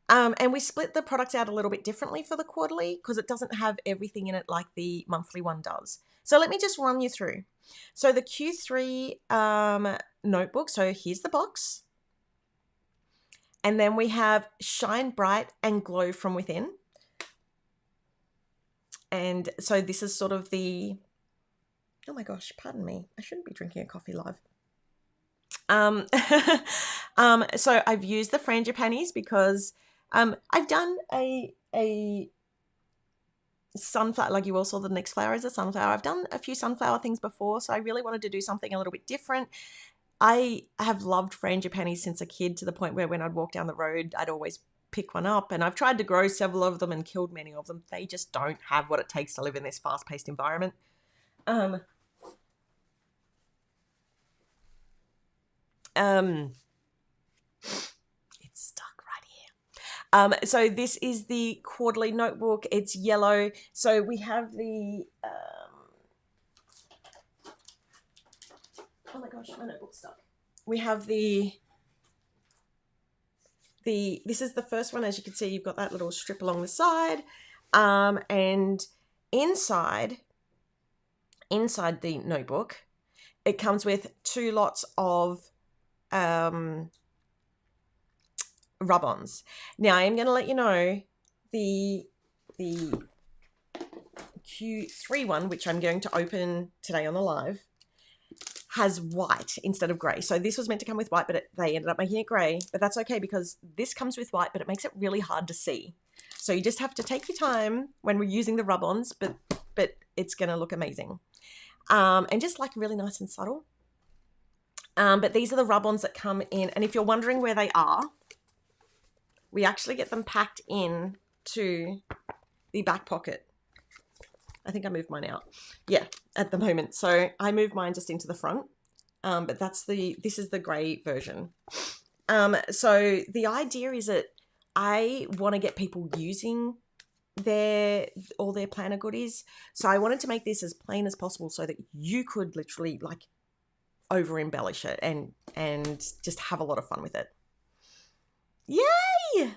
C: And we split the products out a little bit differently for the quarterly because it doesn't have everything in it like the monthly one does. So let me just run you through. So the Q3 notebook, so here's the box. And then we have Shine Bright and Glow from Within. And so this is sort of oh my gosh, pardon me. I shouldn't be drinking a coffee live. So I've used the frangipanis because I've done a sunflower, like you all saw the next flower is a sunflower. I've done a few sunflower things before, so I really wanted to do something a little bit different. I have loved frangipanis since a kid to the point where when I'd walk down the road, I'd always pick one up, and I've tried to grow several of them and killed many of them. They just don't have what it takes to live in this fast-paced environment. It's stuck right here. So this is the quarterly notebook. It's yellow. So we have the oh my gosh, my notebook's stuck. We have this is the first one. As you can see, you've got that little strip along the side. And inside the notebook, it comes with 2 lots of rub-ons. Now, I am going to let you know the Q3 one, which I'm going to open today on the live, has white instead of grey. So this was meant to come with white, but they ended up making it grey. But that's okay because this comes with white, but it makes it really hard to see. So you just have to take your time when we're using the rub-ons, but it's going to look amazing. And just like really nice and subtle. But these are the rub-ons that come in. And if you're wondering where they are, we actually get them packed in to the back pocket. I think I moved mine out. Yeah, at the moment. So I moved mine just into the front. But this is the grey version. So the idea is that I want to get people using all their planner goodies. So I wanted to make this as plain as possible so that you could literally like over embellish it and just have a lot of fun with it. Yay!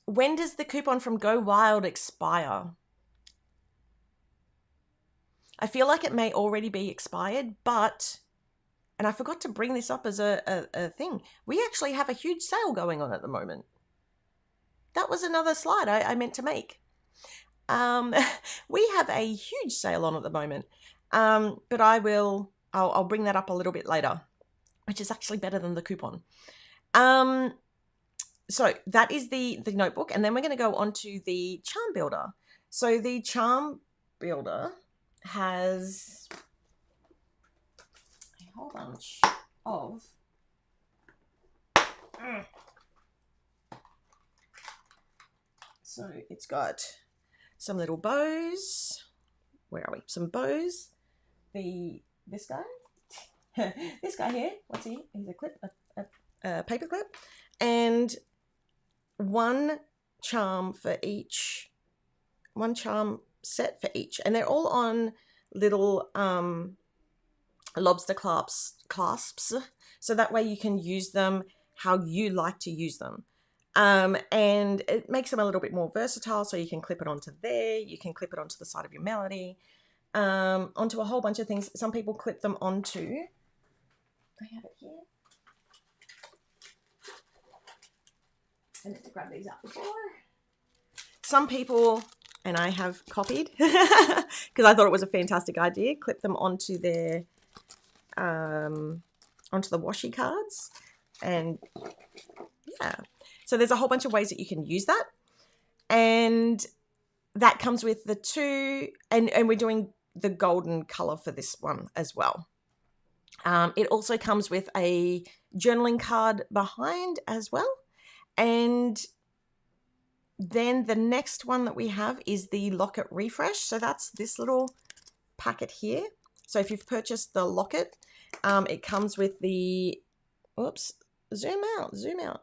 C: When does the coupon from Go Wild expire? I feel like it may already be expired, but, and I forgot to bring this up as a thing, we actually have a huge sale going on at the moment. That was another slide I meant to make. We have a huge sale on at the moment, but I'll bring that up a little bit later, which is actually better than the coupon. So that is the notebook, and then we're going to go on to the Charm Builder. So the Charm Builder has a whole bunch of so it's got some little bows. Where are we? Some bows. This guy this guy here, what's he? He's a clip, a paper clip, and one charm for each, one charm set for each, and they're all on little lobster clasps, so that way you can use them how you like to use them. And it makes them a little bit more versatile, so you can clip it onto there, you can clip it onto the side of your melody, onto a whole bunch of things. Some people clip them onto, I have it here. I need to grab these out before. Some people and I have copied because I thought it was a fantastic idea. Clip them onto their onto the washi cards, and yeah. So there's a whole bunch of ways that you can use that, and that comes with the two, and we're doing the golden color for this one as well. It also comes with a journaling card behind as well, and then the next one that we have is the locket refresh. So that's this little packet here. So if you've purchased the locket, it comes with the, oops, zoom out.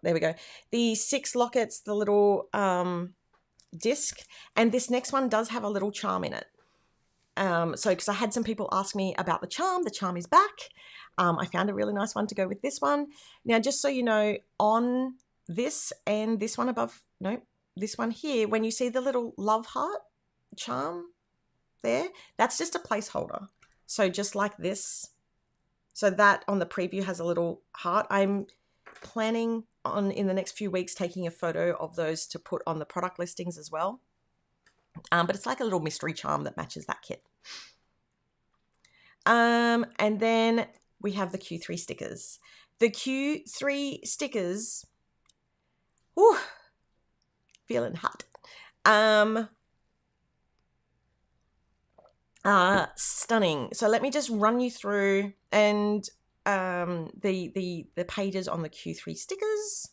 C: There we go. The 6 lockets, the little disc, and this next one does have a little charm in it. So because I had some people ask me about the charm is back. I found a really nice one to go with this one. Now, just so you know, on this and this one above, no, this one here, when you see the little love heart charm there, that's just a placeholder. So just like this. So that on the preview has a little heart. I'm planning on in the next few weeks taking a photo of those to put on the product listings as well. But it's like a little mystery charm that matches that kit. And then we have the Q3 stickers. The Q3 stickers, whew, feeling hot. Stunning. So let me just run you through and the pages on the Q3 stickers.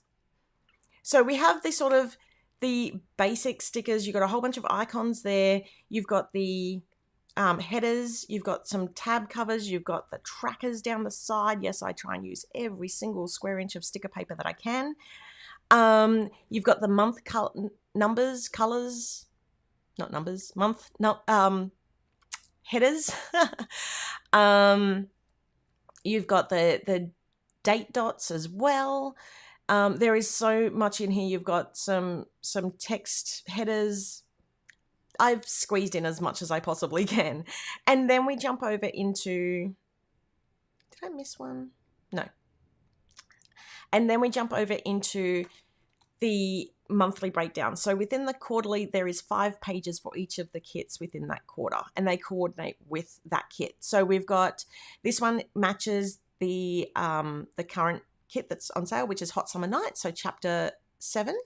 C: So we have this sort of the basic stickers. You've got a whole bunch of icons there. You've got the headers. You've got some tab covers. You've got the trackers down the side. Yes, I try and use every single square inch of sticker paper that I can. You've got the month numbers, colors, not numbers, month, no, headers. You've got the date dots as well. There is so much in here. You've got some text headers. I've squeezed in as much as I possibly can. And then we jump over into, did I miss one? No. And then we jump over into the monthly breakdown. So within the quarterly, there is 5 pages for each of the kits within that quarter, and they coordinate with that kit. So we've got, this one matches the current kit that's on sale, which is Hot Summer Night, so chapter 7.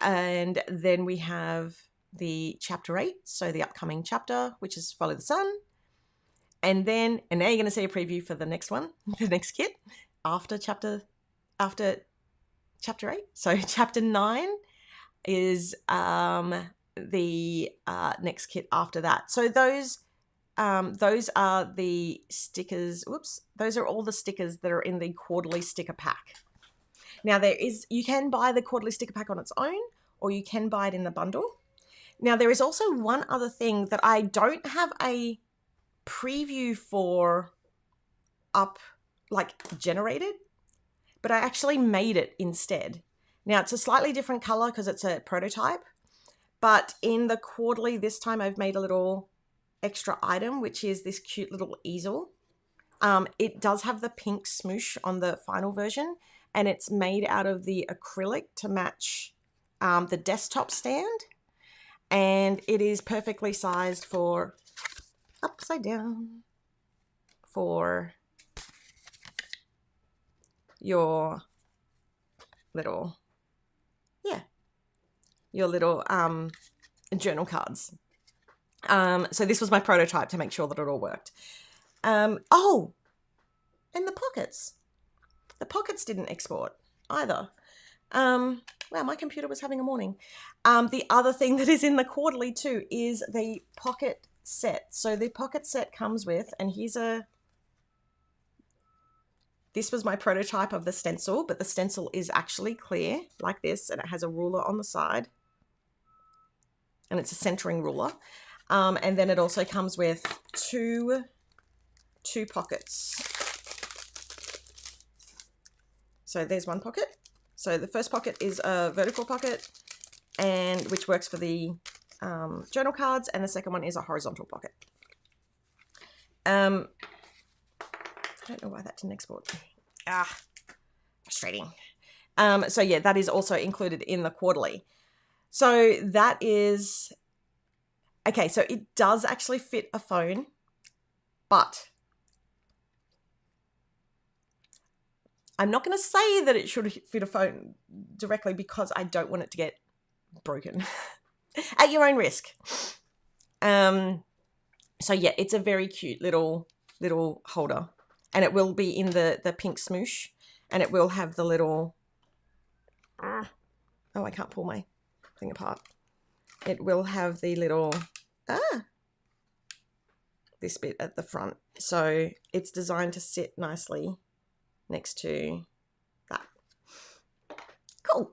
C: And then we have the chapter 8, so the upcoming chapter, which is Follow the Sun. And now you're going to see a preview for the next one, the next kit after chapter 8. So chapter 9 is the next kit after that. So those are the stickers. Whoops. Those are all the stickers that are in the quarterly sticker pack. Now you can buy the quarterly sticker pack on its own, or you can buy it in the bundle. Now there is also one other thing that I don't have a preview for generated, but I actually made it instead. Now it's a slightly different color because it's a prototype, but in the quarterly this time I've made a little extra item, which is this cute little easel. It does have the pink smoosh on the final version, and it's made out of the acrylic to match the desktop stand, and it is perfectly sized for upside down for your little journal cards. So this was my prototype to make sure that it all worked. Oh, and the pockets didn't export either. Wow, my computer was having a morning. The other thing that is in the quarterly too is the pocket set. So the pocket set comes with, and this was my prototype of the stencil, but the stencil is actually clear like this, and it has a ruler on the side, and it's a centering ruler. And then it also comes with two pockets. So there's one pocket. So the first pocket is a vertical pocket, and which works for the journal cards, and the second one is a horizontal pocket. I don't know why that didn't export. Frustrating. So yeah, that is also included in the quarterly. So that is, okay, so it does actually fit a phone, but I'm not going to say that it should fit a phone directly because I don't want it to get broken at your own risk. So yeah, it's a very cute little holder, and it will be in the pink smoosh, and it will have the little, oh, I can't pull my thing apart. It will have the little, this bit at the front. So it's designed to sit nicely next to that. Cool.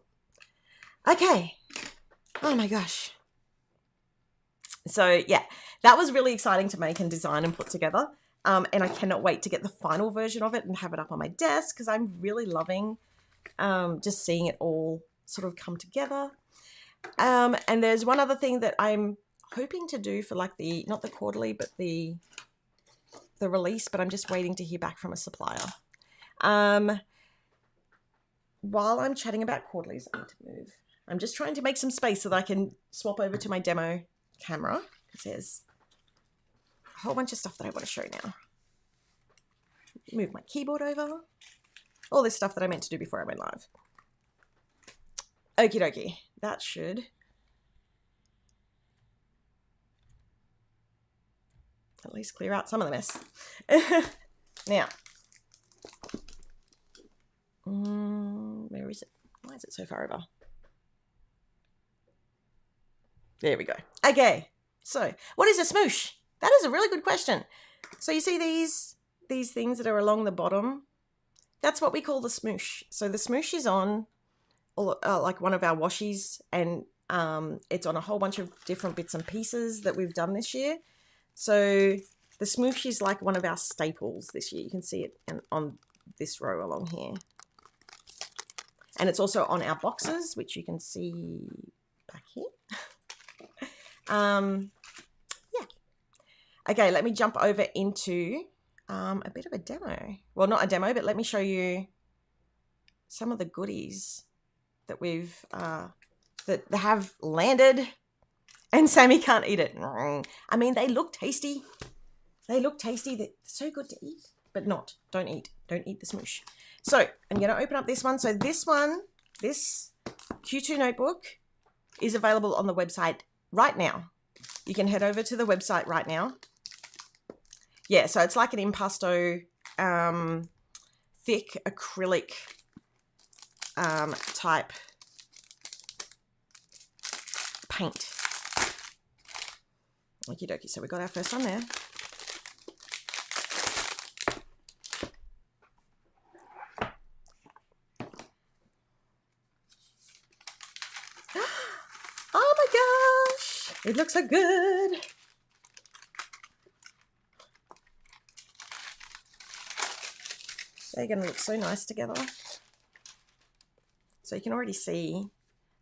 C: Okay. Oh my gosh. So yeah, that was really exciting to make and design and put together. And I cannot wait to get the final version of it and have it up on my desk because I'm really loving just seeing it all sort of come together. And there's one other thing that I'm hoping to do for like the, not the quarterly, but the release, but I'm just waiting to hear back from a supplier. While I'm chatting about quarterlies, I need to move. I'm just trying to make some space so that I can swap over to my demo camera because there's a whole bunch of stuff that I want to show now. Move my keyboard over. All this stuff that I meant to do before I went live. Okie dokie. That should at least clear out some of the mess. Now, where is it? Why is it so far over? There we go. Okay, so what is a smoosh? That is a really good question. So you see these things that are along the bottom? That's what we call the smoosh. So the smoosh is on like one of our washies, and it's on a whole bunch of different bits and pieces that we've done this year. So the smoosh is like one of our staples this year. You can see it on this row along here. And it's also on our boxes, which you can see back here. Yeah. Okay, let me jump over into a bit of a demo. Well, not a demo, but let me show you some of the goodies that we've that have landed, and Sammy can't eat it. I mean, they look tasty. They look tasty. They're so good to eat, but not. Don't eat. Don't eat the smoosh. So I'm going to open up this one. So this one, this Q2 notebook is available on the website right now. You can head over to the website right now. Yeah, so it's like an impasto thick acrylic type paint. Okie dokie, so we got our first one there. Oh my gosh, it looks so good. They're going to look so nice together. So you can already see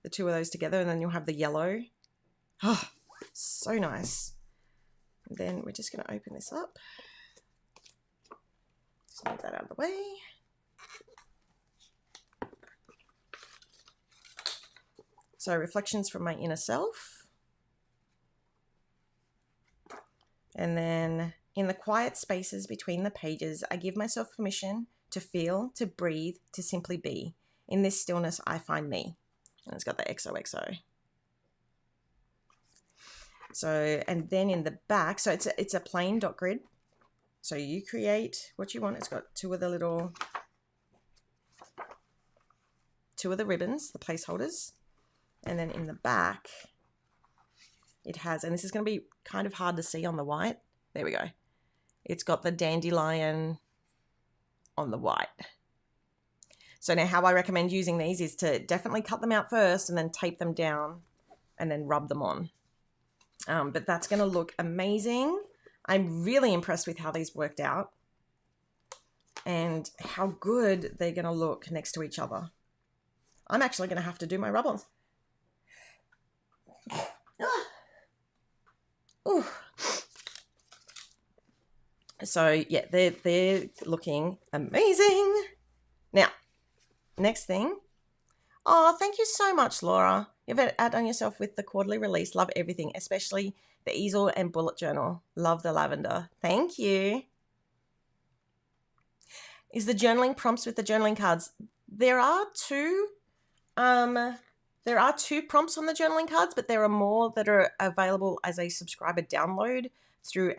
C: the two of those together, and then you'll have the yellow. Oh, so nice. And then we're just going to open this up. Just move that out of the way. So reflections from my inner self. And then in the quiet spaces between the pages, I give myself permission to feel, to breathe, to simply be. In this stillness, I find me. And it's got the XOXO. So, and then in the back, so it's a plain dot grid. So you create what you want. It's got two of the ribbons, the placeholders. And then in the back, it has, and this is going to be kind of hard to see on the white. There we go. It's got the dandelion on the white. So now how I recommend using these is to definitely cut them out first and then tape them down and then rub them on. But that's going to look amazing. I'm really impressed with how these worked out and how good they're going to look next to each other. I'm actually going to have to do my rub-ons. Ooh. So yeah, they're looking amazing. Now, next thing. Oh, thank you so much, Laura. You've outdone yourself with the quarterly release. Love everything, especially the easel and bullet journal. Love the lavender. Thank you. Is the journaling prompts with the journaling cards? There are two prompts on the journaling cards, but there are more that are available as a subscriber download through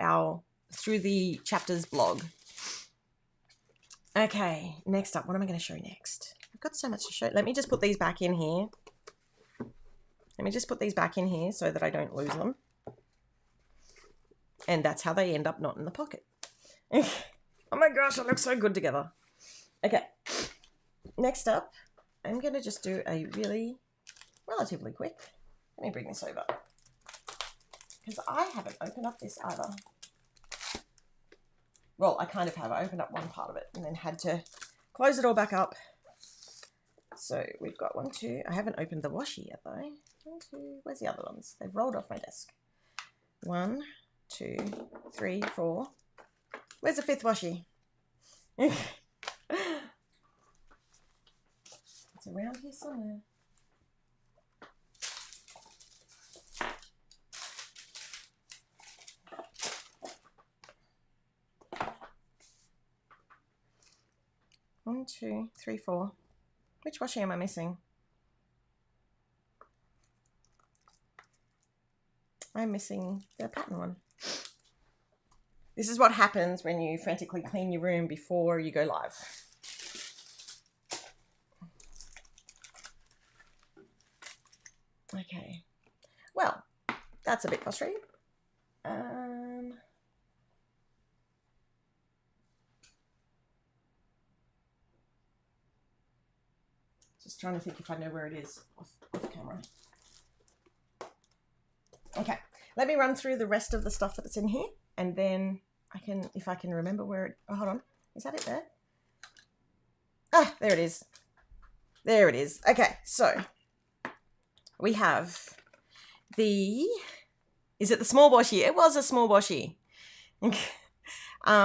C: the chapters blog. Okay, next up, what am I going to show next? I've got so much to show. Let me just put these back in here. So that I don't lose them. And that's how they end up not in the pocket. Oh my gosh, it looks so good together. Okay, next up, I'm going to just do a relatively quick. Let me bring this over. Because I haven't opened up this either. Well, I kind of have. I opened up one part of it and then had to close it all back up. So we've got 1, 2. I haven't opened the washi yet though. 1, 2. Where's the other ones? They've rolled off my desk. 1, 2, 3, 4. Where's the 5th washi? It's around here somewhere. One, 2, 3, 4. Which washi am I missing? I'm missing the pattern one. This is what happens when you frantically clean your room before you go live. Okay. Well, that's a bit frustrating. Just trying to think if I know where it is off camera. Okay, let me run through the rest of the stuff that's in here, and then if I can remember where it, oh, hold on. Is that it there? Ah, there it is. There it is. Okay, so we have is it the small washi? It was a small washi.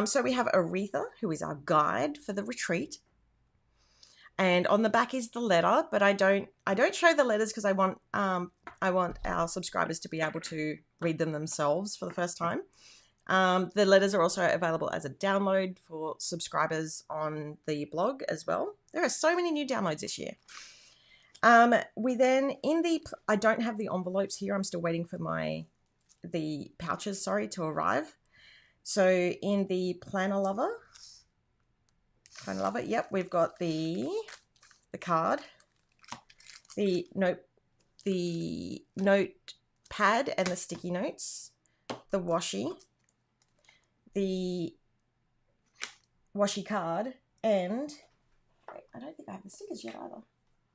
C: So we have Aretha, who is our guide for the retreat. And on the back is the letter, but I don't show the letters because I want our subscribers to be able to read them themselves for the first time. The letters are also available as a download for subscribers on the blog as well. There are so many new downloads this year. We then I don't have the envelopes here. I'm still waiting for the pouches, to arrive. So in the Planner Lover, yep, we've got the card, the notepad and the sticky notes, the washi, the washi card, and wait, I don't think I have the stickers yet either.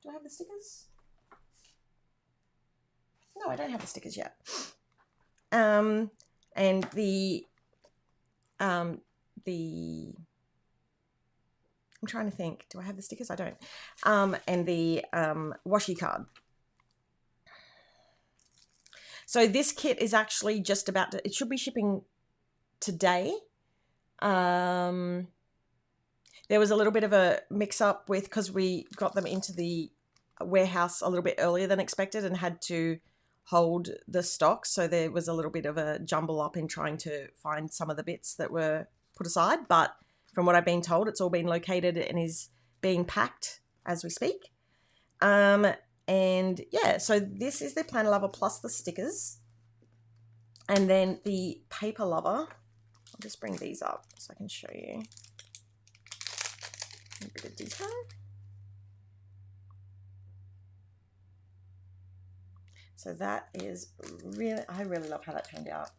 C: Do I have the stickers? No, I don't have the stickers yet. And I'm trying to think. Do I have the stickers? I don't. And the washi card. So this kit is actually just about to, it should be shipping today. There was a little bit of a mix-up because we got them into the warehouse a little bit earlier than expected and had to hold the stock. So there was a little bit of a jumble up in trying to find some of the bits that were put aside. But from what I've been told, it's all been located and is being packed as we speak. And yeah, so this is the Planner Lover plus the stickers. And then the Paper Lover, I'll just bring these up so I can show you a bit of detail. So that is really, I really love how that turned out.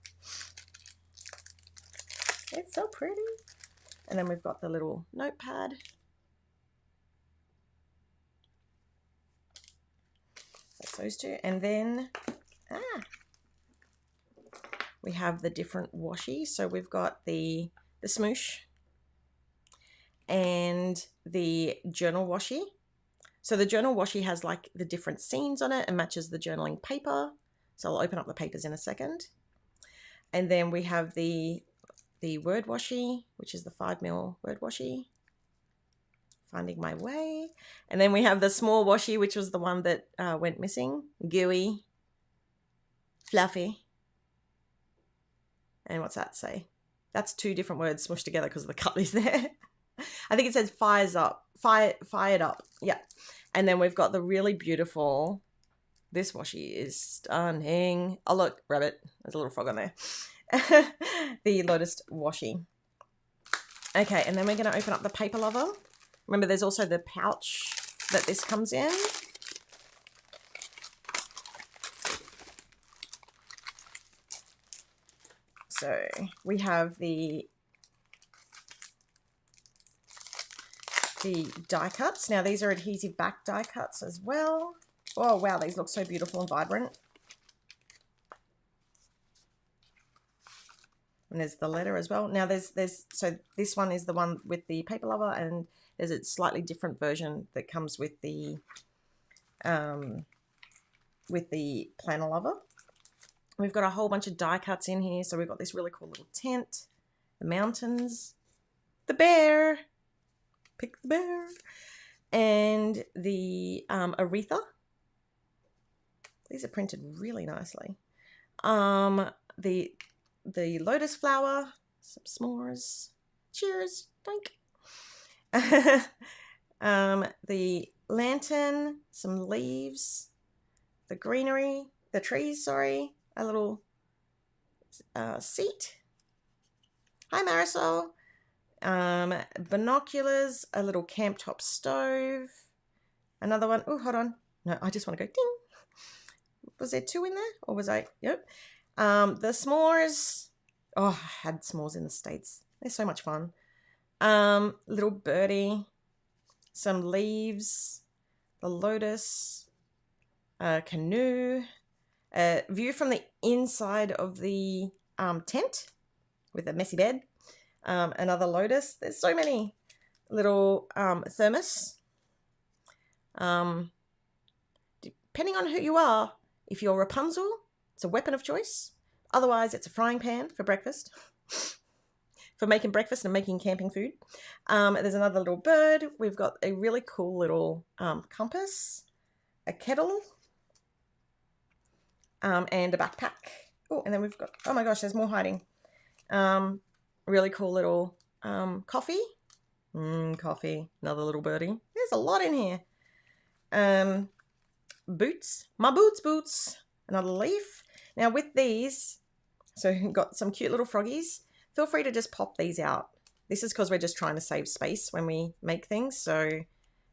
C: It's so pretty. And then we've got the little notepad. That's those two. And then, we have the different washi. So we've got the smoosh and the journal washi. So the journal washi has like the different scenes on it and matches the journaling paper. So I'll open up the papers in a second. And then we have the word washi, which is the 5mm word washi. finding my way. And then we have the small washi, which was the one that went missing. Gooey, fluffy. And what's that say? That's two different words smushed together because the cut is there. I think it says fired up. Yeah. And then we've got the really beautiful, this washi is stunning. Oh, look, rabbit. There's a little frog on there. The Lotus washi. Okay, and then we're going to open up the paper lover. Remember, there's also the pouch that this comes in. So we have the die cuts. Now these are adhesive back die cuts as well. Oh wow, these look so beautiful and vibrant. And there's the letter as well. Now so this one is the one with the paper lover, and there's a slightly different version that comes with the planner lover. We've got a whole bunch of die cuts in here. So we've got this really cool little tent, the mountains, the bear, pick the bear, and the aretha. These are printed really nicely. The lotus flower, some s'mores, cheers, doink. The lantern, some leaves, the greenery, the trees, sorry, a little seat. Hi Marisol. Binoculars, a little camp top stove, another one. Oh, hold on. No, I just want to go ding. Was there two in there? Or was I? Yep. The s'mores. Oh, I had s'mores in the States. They're so much fun. Little birdie, some leaves, the lotus, canoe, view from the inside of the tent with a messy bed. Another lotus. There's so many. Little thermos. Depending on who you are, if you're Rapunzel, it's a weapon of choice. Otherwise, it's a frying pan for breakfast. For making breakfast and making camping food. There's another little bird. We've got a really cool little compass, a kettle, and a backpack. Oh, and then we've got, oh my gosh, there's more hiding. Really cool little coffee. Coffee. Another little birdie. There's a lot in here. Boots. My boots. Another leaf. Now with these, so we've got some cute little froggies. Feel free to just pop these out. This is because we're just trying to save space when we make things. So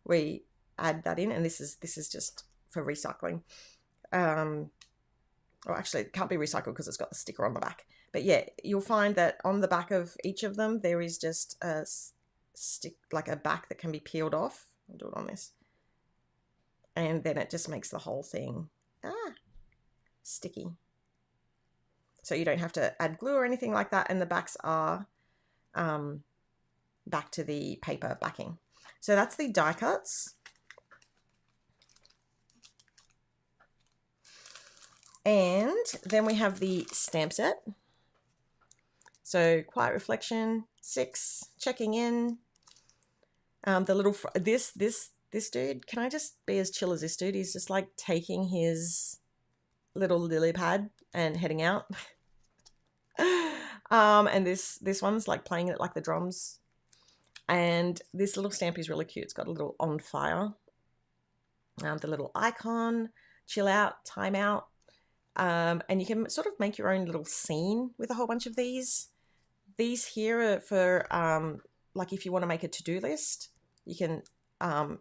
C: we add that in, and this is just for recycling. Or actually, it can't be recycled because it's got the sticker on the back. But yeah, you'll find that on the back of each of them, there is just a stick, like a back that can be peeled off. I'll do it on this. And then it just makes the whole thing sticky. So you don't have to add glue or anything like that. And the backs are back to the paper backing. So that's the die cuts. And then we have the stamp set. So quiet reflection, 6, checking in. The little, this dude, can I just be as chill as this dude? He's just like taking his little lily pad and heading out. And this one's like playing it like the drums. And this little stamp is really cute. It's got a little on fire. The little icon, chill out, time out. And you can sort of make your own little scene with a whole bunch of these. These here are for like if you want to make a to-do list, you can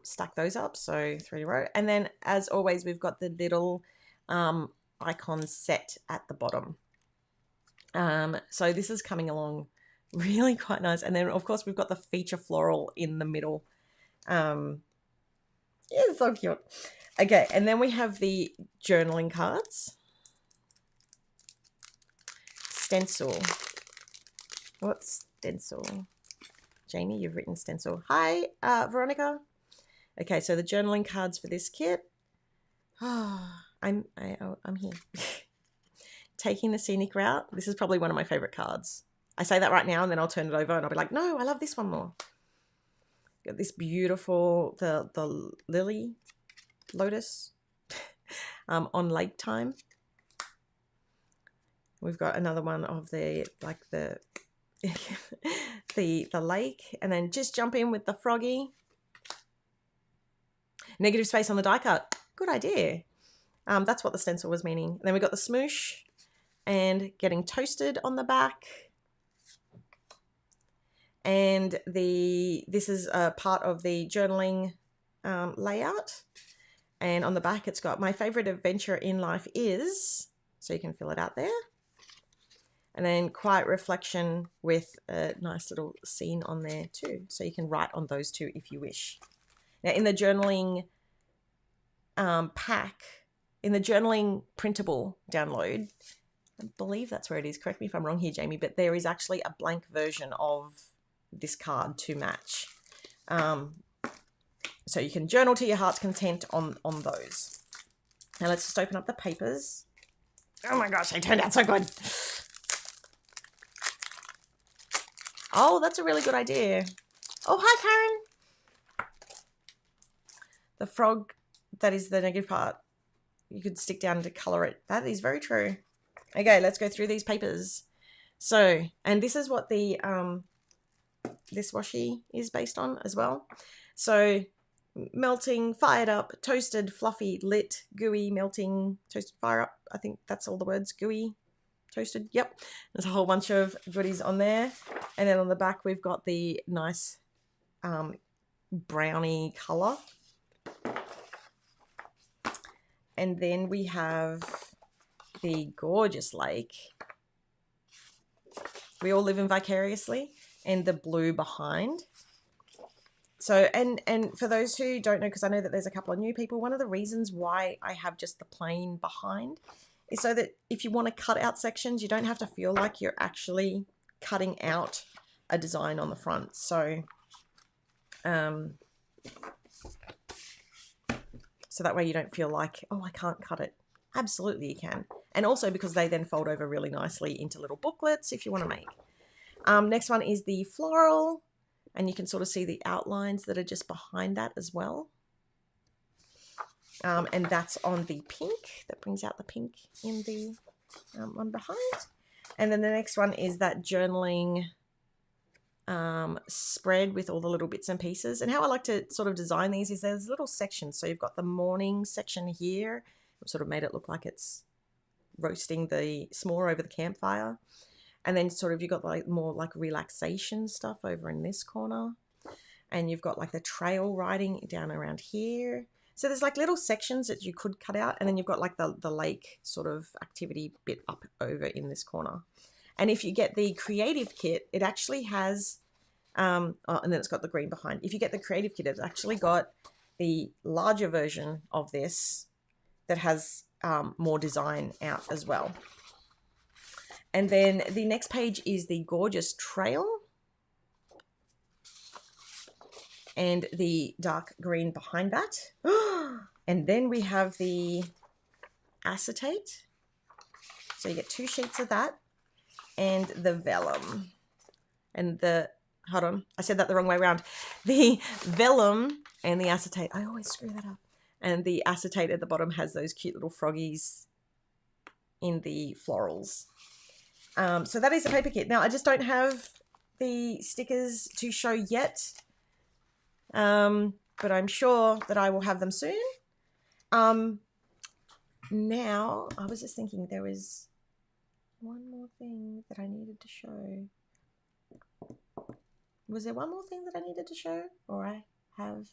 C: stack those up. So 3 in a row. And then as always, we've got the little icon set at the bottom. So this is coming along really quite nice. And then of course we've got the feature floral in the middle. Yeah, it's so cute. Okay, and then we have the journaling cards. Stencil. What's stencil? Jamie, you've written stencil. Hi, Veronica. Okay, so the journaling cards for this kit. I'm here. Taking the scenic route. This is probably one of my favorite cards. I say that right now and then I'll turn it over and I'll be like, no, I love this one more. Got this beautiful, the lily lotus on lake time. We've got another one of the the lake, and then just jump in with the froggy. Negative space on the die cut. Good idea. That's what the stencil was meaning. And then we got the smoosh and getting toasted on the back. And this is a part of the journaling layout. And on the back, it's got my favorite adventure in life is, so you can fill it out there. And then quiet reflection with a nice little scene on there too. So you can write on those two if you wish. Now in the journaling pack, in the journaling printable download, I believe that's where it is. Correct me if I'm wrong here, Jamie, but there is actually a blank version of this card to match. So you can journal to your heart's content on those. Now let's just open up the papers. Oh my gosh, they turned out so good. Oh, that's a really good idea. Oh, hi, Karen. The frog, that is the negative part. You could stick down to colour it. That is very true. Okay, let's go through these papers. So, and this is what the this washi is based on as well. So, melting, fired up, toasted, fluffy, lit, gooey, melting, toasted, fire up. I think that's all the words. Gooey, toasted. Yep. There's a whole bunch of goodies on there. And then on the back, we've got the nice brownie colour. And then we have the gorgeous lake. We all live in vicariously, and the blue behind. So, and for those who don't know, because I know that there's a couple of new people, one of the reasons why I have just the plain behind is so that if you want to cut out sections, you don't have to feel like you're actually cutting out a design on the front. So, so that way you don't feel like, oh, I can't cut it. Absolutely you can. And also because they then fold over really nicely into little booklets if you want to make. Next one is the floral. And you can sort of see the outlines that are just behind that as well. And that's on the pink. That brings out the pink in the one behind. And then the next one is that journaling spread with all the little bits and pieces. And how I like to sort of design these is there's little sections. So you've got the morning section here. I've sort of made it look like it's roasting the s'more over the campfire. And then sort of you've got like more like relaxation stuff over in this corner. And you've got like the trail riding down around here. So there's like little sections that you could cut out. And then you've got like the lake sort of activity bit up over in this corner. And if you get the creative kit, it actually has, and then it's got the green behind. If you get the creative kit, it's actually got the larger version of this that has more design out as well. And then the next page is the gorgeous trail. And the dark green behind that. And then we have the acetate. So you get 2 sheets of that. And the vellum. And the, hold on, I said that the wrong way around. The vellum and the acetate. I always screw that up. And the acetate at the bottom has those cute little froggies in the florals. So that is the paper kit. Now, I just don't have the stickers to show yet, but I'm sure that I will have them soon. Now, I was just thinking there was one more thing that I needed to show. Was there one more thing that I needed to show? Or have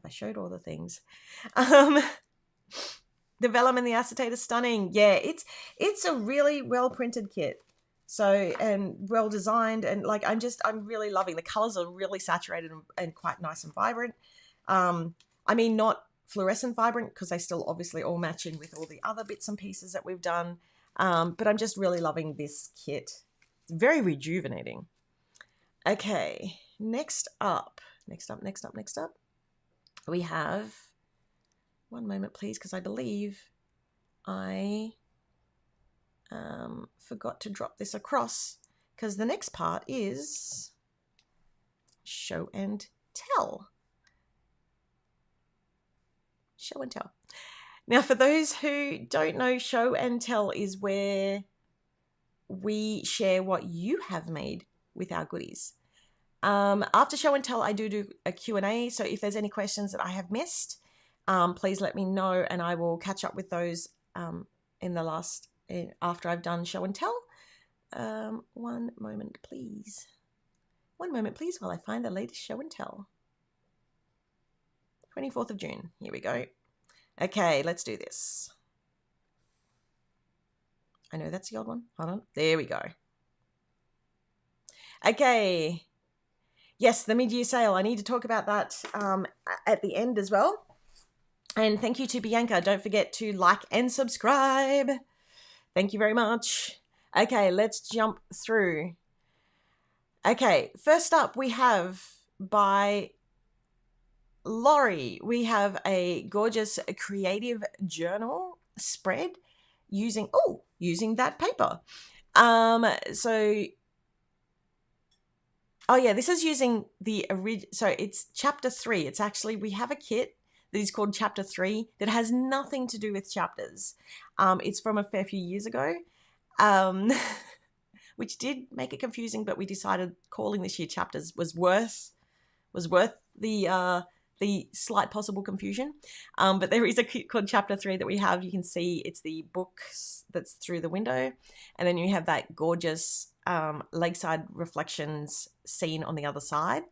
C: I showed all the things? The vellum and the acetate are stunning. Yeah, it's a really well printed kit. So, and well designed, and like I'm really loving the colors are really saturated and quite nice and vibrant. I mean, not fluorescent vibrant because they still obviously all match in with all the other bits and pieces that we've done. But I'm just really loving this kit. It's very rejuvenating. Okay, next up, we have, one moment please, because I believe I forgot to drop this across, because the next part is show and tell. Show and tell. Now, for those who don't know, show and tell is where we share what you have made with our goodies. After show and tell, I do a Q&A. So if there's any questions that I have missed, please let me know, and I will catch up with those after I've done show and tell. One moment, please. One moment, please, while I find the latest show and tell. 24th of June. Here we go. Okay, let's do this. I know that's the old one. Hold on. There we go. Okay. Yes, the mid-year sale. I need to talk about that at the end as well. And thank you to Bianca. Don't forget to like and subscribe. Thank you very much. Okay, let's jump through. Okay, first up we have by Laurie. We have a gorgeous creative journal spread using that paper. This is using the original. So it's chapter 3. It's actually, we have a kit that is called chapter 3 that has nothing to do with chapters. It's from a fair few years ago, which did make it confusing, but we decided calling this year chapters was worth the slight possible confusion. But there is a kit called chapter 3 that we have. You can see it's the book that's through the window, and then you have that gorgeous lakeside reflections scene on the other side.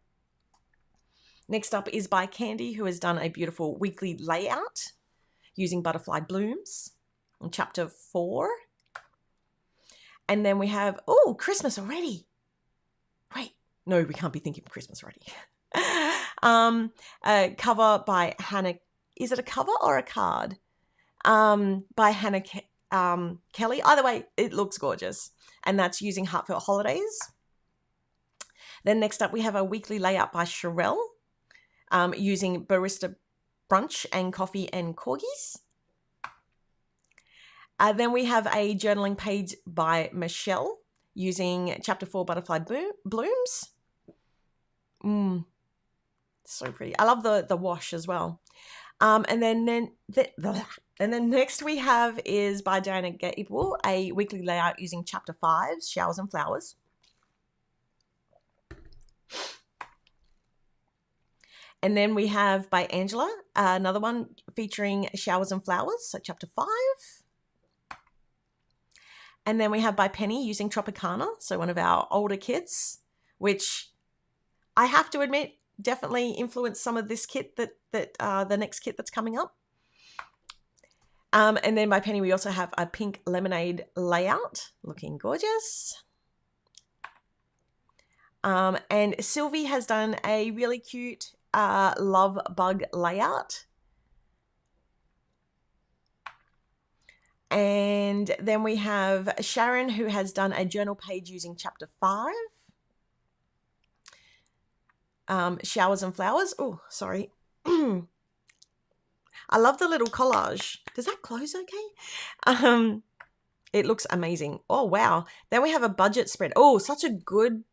C: Next up is by Candy, who has done a beautiful weekly layout using butterfly blooms in chapter 4. And then we have, Christmas already. Wait, no, we can't be thinking of Christmas already. A cover by Hannah. Is it a cover or a card? By Hannah Kelly. Either way, it looks gorgeous. And that's using Heartfelt Holidays. Then next up, we have a weekly layout by Sherelle, using Barista Brunch and Coffee and Corgis. Then we have a journaling page by Michelle using chapter 4 Butterfly Blooms. So pretty. I love the wash as well. And then next we have is by Diana Gable, a weekly layout using chapter 5 Showers and Flowers. And then we have by Angela, another one featuring Showers and Flowers, so chapter 5. And then we have by Penny using Tropicana, so one of our older kits, which I have to admit definitely influenced some of this kit that the next kit that's coming up. And then by Penny, we also have a pink lemonade layout, looking gorgeous. And Sylvie has done a really cute love bug layout. And then we have Sharon, who has done a journal page using chapter 5. Showers and Flowers. Oh, sorry. I love the little collage. Does that close okay? It looks amazing. Oh, wow. Then we have a budget spread. Oh, such a good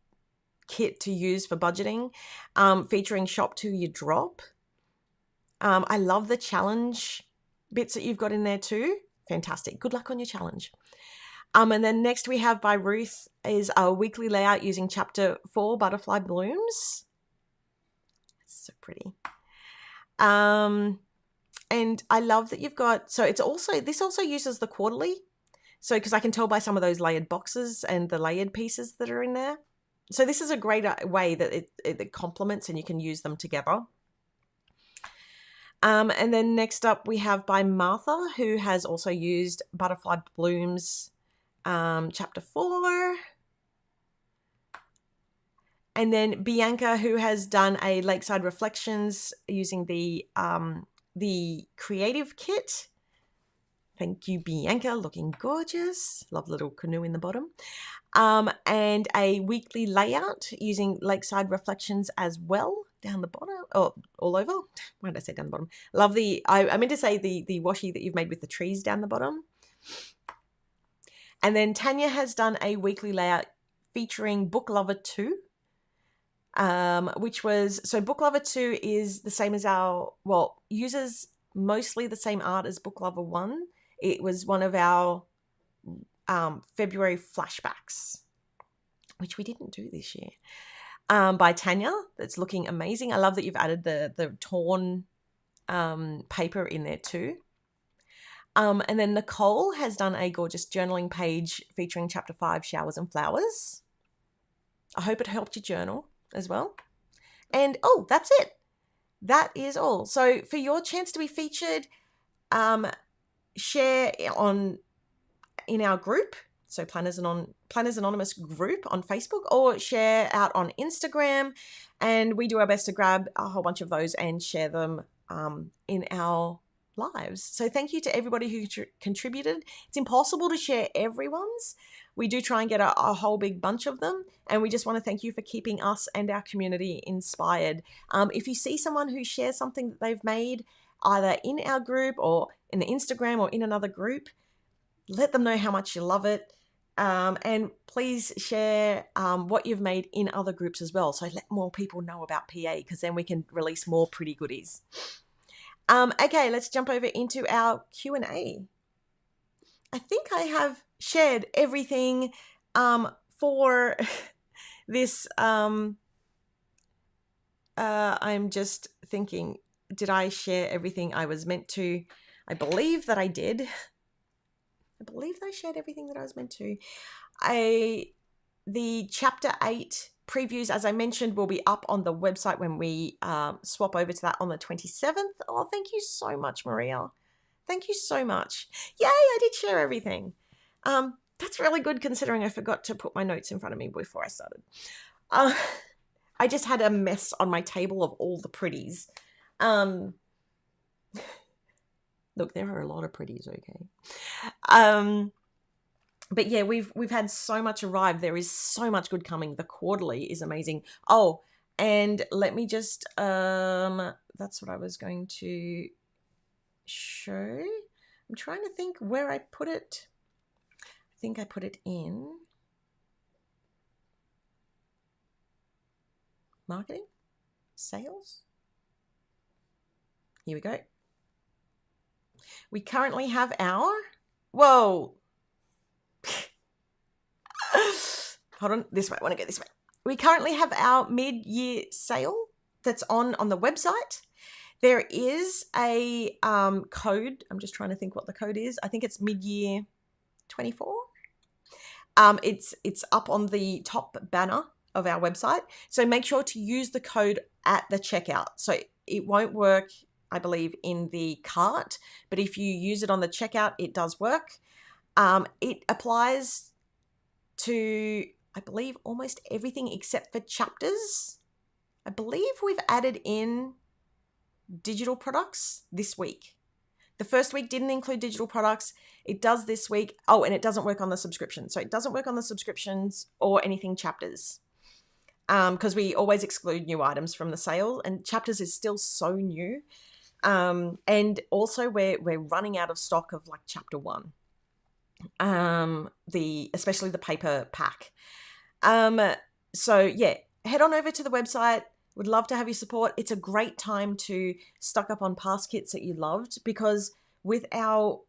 C: kit to use for budgeting, featuring Shop to Your Drop. I love the challenge bits that you've got in there too. Fantastic. Good luck on your challenge. And then next we have by Ruth is a weekly layout using chapter 4 Butterfly Blooms. So pretty. And I love that you've got, so this also uses the quarterly. So, because I can tell by some of those layered boxes and the layered pieces that are in there. So this is a great way that it complements and you can use them together. And then next up we have by Martha, who has also used Butterfly Blooms, chapter 4. And then Bianca, who has done a Lakeside Reflections using the creative kit. Thank you, Bianca. Looking gorgeous. Love little canoe in the bottom. And a weekly layout using Lakeside Reflections as well. Down the bottom, or all over. Why did I say down the bottom? Love I meant to say the washi that you've made with the trees down the bottom. And then Tanya has done a weekly layout featuring Book Lover 2. which was, so Book Lover 2 is the same as uses mostly the same art as Book Lover 1. It was one of our February flashbacks, which we didn't do this year, by Tanya. That's looking amazing. I love that you've added the torn paper in there too. And then Nicole has done a gorgeous journaling page featuring chapter 5, Showers and Flowers. I hope it helped you journal as well. And that's it. That is all. So for your chance to be featured, share in our group, so Planners Anonymous group on Facebook, or share out on Instagram, and we do our best to grab a whole bunch of those and share them in our lives. So thank you to everybody who contributed. It's impossible to share everyone's. We do try and get a whole big bunch of them, and we just want to thank you for keeping us and our community inspired. If you see someone who shares something that they've made either in our group or in the Instagram or in another group, let them know how much you love it. And please share what you've made in other groups as well. So let more people know about PA, because then we can release more pretty goodies. Okay, let's jump over into our Q&A. I think I have shared everything for this. I'm just thinking, did I share everything I was meant to? I believe that I did. I believe that I shared everything that I was meant to. The chapter 8 previews, as I mentioned, will be up on the website when we swap over to that on the 27th. Oh, thank you so much, Maria. Thank you so much. Yay, I did share everything. That's really good considering I forgot to put my notes in front of me before I started. I just had a mess on my table of all the pretties. Look, there are a lot of pretties, okay? But yeah, we've had so much arrive. There is so much good coming. The quarterly is amazing. Oh, and let me just, that's what I was going to show. I'm trying to think where I put it. I think I put it in marketing, sales. Here we go. We currently have our, whoa. Hold on, this way. I want to go this way. We currently have our mid-year sale that's on the website. There is a code. I'm just trying to think what the code is. I think it's mid-year 24. It's up on the top banner of our website. So make sure to use the code at the checkout. So it won't work, I believe, in the cart, but if you use it on the checkout, it does work. It applies to, I believe, almost everything except for chapters. I believe we've added in digital products this week. The first week didn't include digital products. It does this week. Oh, and it doesn't work on the subscription. So it doesn't work on the subscriptions or anything chapters, because we always exclude new items from the sale, and chapters is still so new. And also we're running out of stock of like chapter 1. Especially the paper pack. So yeah, head on over to the website. Would love to have your support. It's a great time to stock up on past kits that you loved, because with all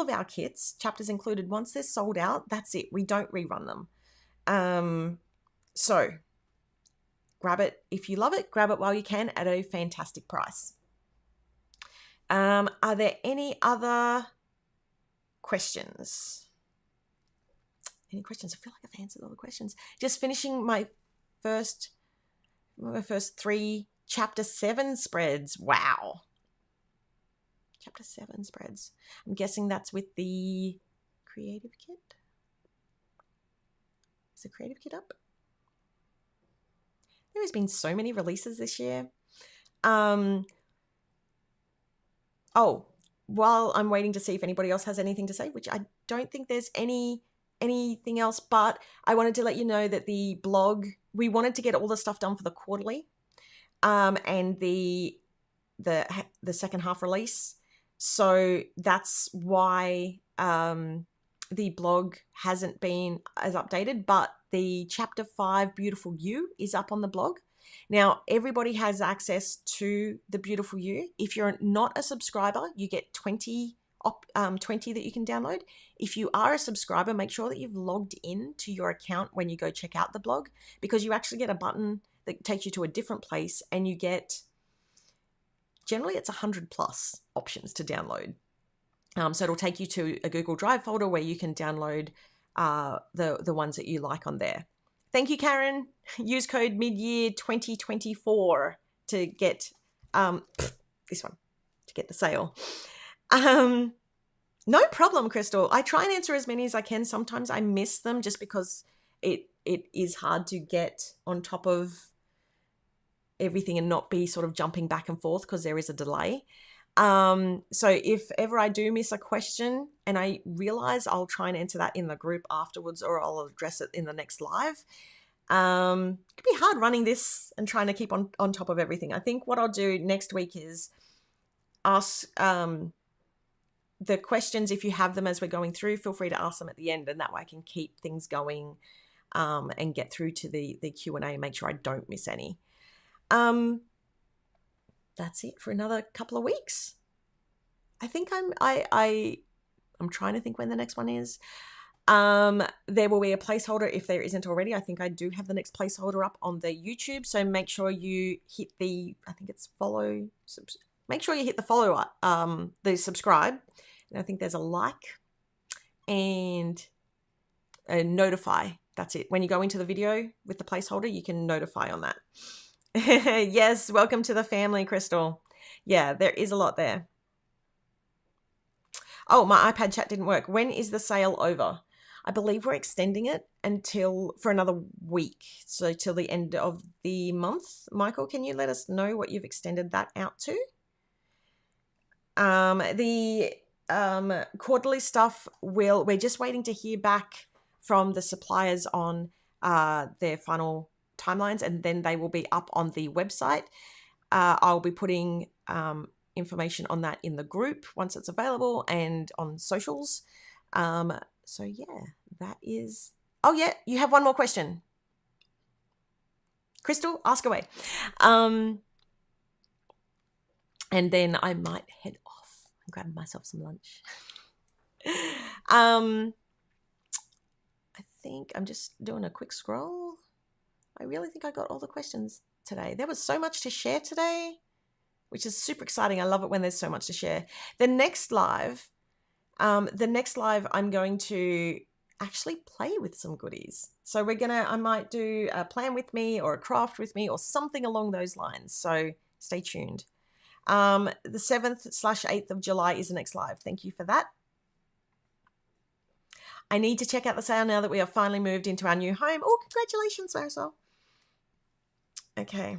C: of our kits, chapters included, once they're sold out, that's it. We don't rerun them. So grab it if you love it. Grab it while you can at a fantastic price. Are there any other questions? Any questions? I feel like I've answered all the questions. Just finishing my first 3 chapter 7 spreads. Wow. Chapter 7 spreads. I'm guessing that's with the creative kit. Is the creative kit up? There has been so many releases this year. Oh, while I'm waiting to see if anybody else has anything to say, which I don't think there's anything else, but I wanted to let you know that the blog, we wanted to get all the stuff done for the quarterly, and the second half release. So that's why the blog hasn't been as updated, but the chapter 5 Beautiful You is up on the blog. Now, everybody has access to the beautiful you. If you're not a subscriber, you get 20 that you can download. If you are a subscriber, make sure that you've logged in to your account when you go check out the blog, because you actually get a button that takes you to a different place, and you get, generally it's 100 plus options to download. So it'll take you to a Google Drive folder where you can download the ones that you like on there. Thank you, Karen. Use code midyear 2024 to get this one, to get the sale. No problem, Crystal. I try and answer as many as I can. Sometimes I miss them just because it is hard to get on top of everything and not be sort of jumping back and forth because there is a delay. So if ever I do miss a question and I realize, I'll try and answer that in the group afterwards, or I'll address it in the next live. It could be hard running this and trying to keep on top of everything. I think what I'll do next week is ask the questions, if you have them as we're going through, feel free to ask them at the end, and that way I can keep things going and get through to the Q&A and make sure I don't miss any. That's it for another couple of weeks. I think I'm trying to think when the next one is. There will be a placeholder if there isn't already. I think I do have the next placeholder up on the YouTube, so make sure you hit the, I think it's follow, make sure you hit the follow, the subscribe, and I think there's a like and a notify. That's it. When you go into the video with the placeholder, you can notify on that. Yes, welcome to the family, Crystal. Yeah, there is a lot there. Oh, my iPad chat didn't work. When is the sale over? I believe we're extending it for another week. So till the end of the month. Michael, can you let us know what you've extended that out to? The quarterly stuff we're just waiting to hear back from the suppliers on their final timelines, and then they will be up on the website. I'll be putting information on that in the group once it's available and on socials. So yeah, that is, oh yeah, you have one more question. Crystal, ask away. And then I might head off and grab myself some lunch. I think I'm just doing a quick scroll. I really think I got all the questions today. There was so much to share today, which is super exciting. I love it when there's so much to share. The next live, I'm going to actually play with some goodies. So I might do a plan with me or a craft with me or something along those lines. So stay tuned. The 7th/8th of July is the next live. Thank you for that. I need to check out the sale now that we have finally moved into our new home. Oh, congratulations, Marisol. Okay.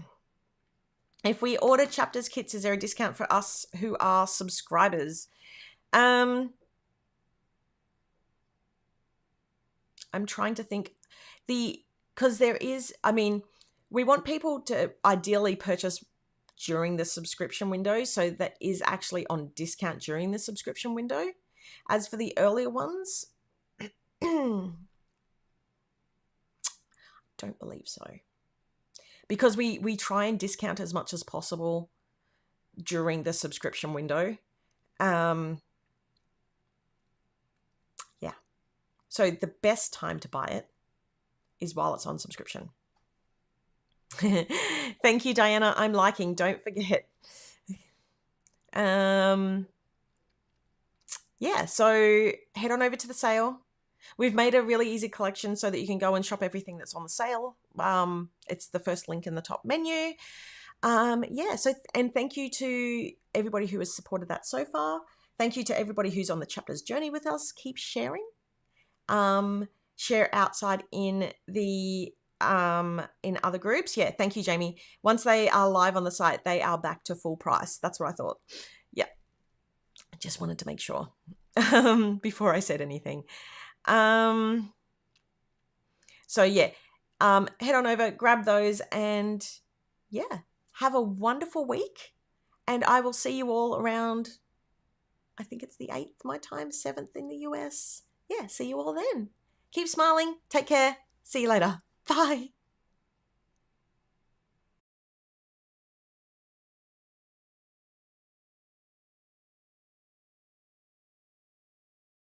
C: If we order chapters kits, is there a discount for us who are subscribers? I'm trying to think. Because there is, we want people to ideally purchase during the subscription window, so that is actually on discount during the subscription window. As for the earlier ones, don't believe so, because we try and discount as much as possible during the subscription window. Yeah, so the best time to buy it is while it's on subscription. Thank you, Diana. I'm liking, don't forget. Yeah, so head on over to the sale. We've made a really easy collection so that you can go and shop everything that's on the sale. It's the first link in the top menu. Yeah, so, and thank you to everybody who has supported that so far. Thank you to everybody who's on the chapter's journey with us. Keep sharing. Share outside in the in other groups. Yeah, thank you, Jamie. Once they are live on the site, they are back to full price. That's what I thought. Yeah, I just wanted to make sure before I said anything. So yeah, head on over, grab those, and yeah, have a wonderful week. And I will see you all around, I think it's the 8th my time, 7th in the US. Yeah, see you all then. Keep smiling. Take care. See you later. Bye.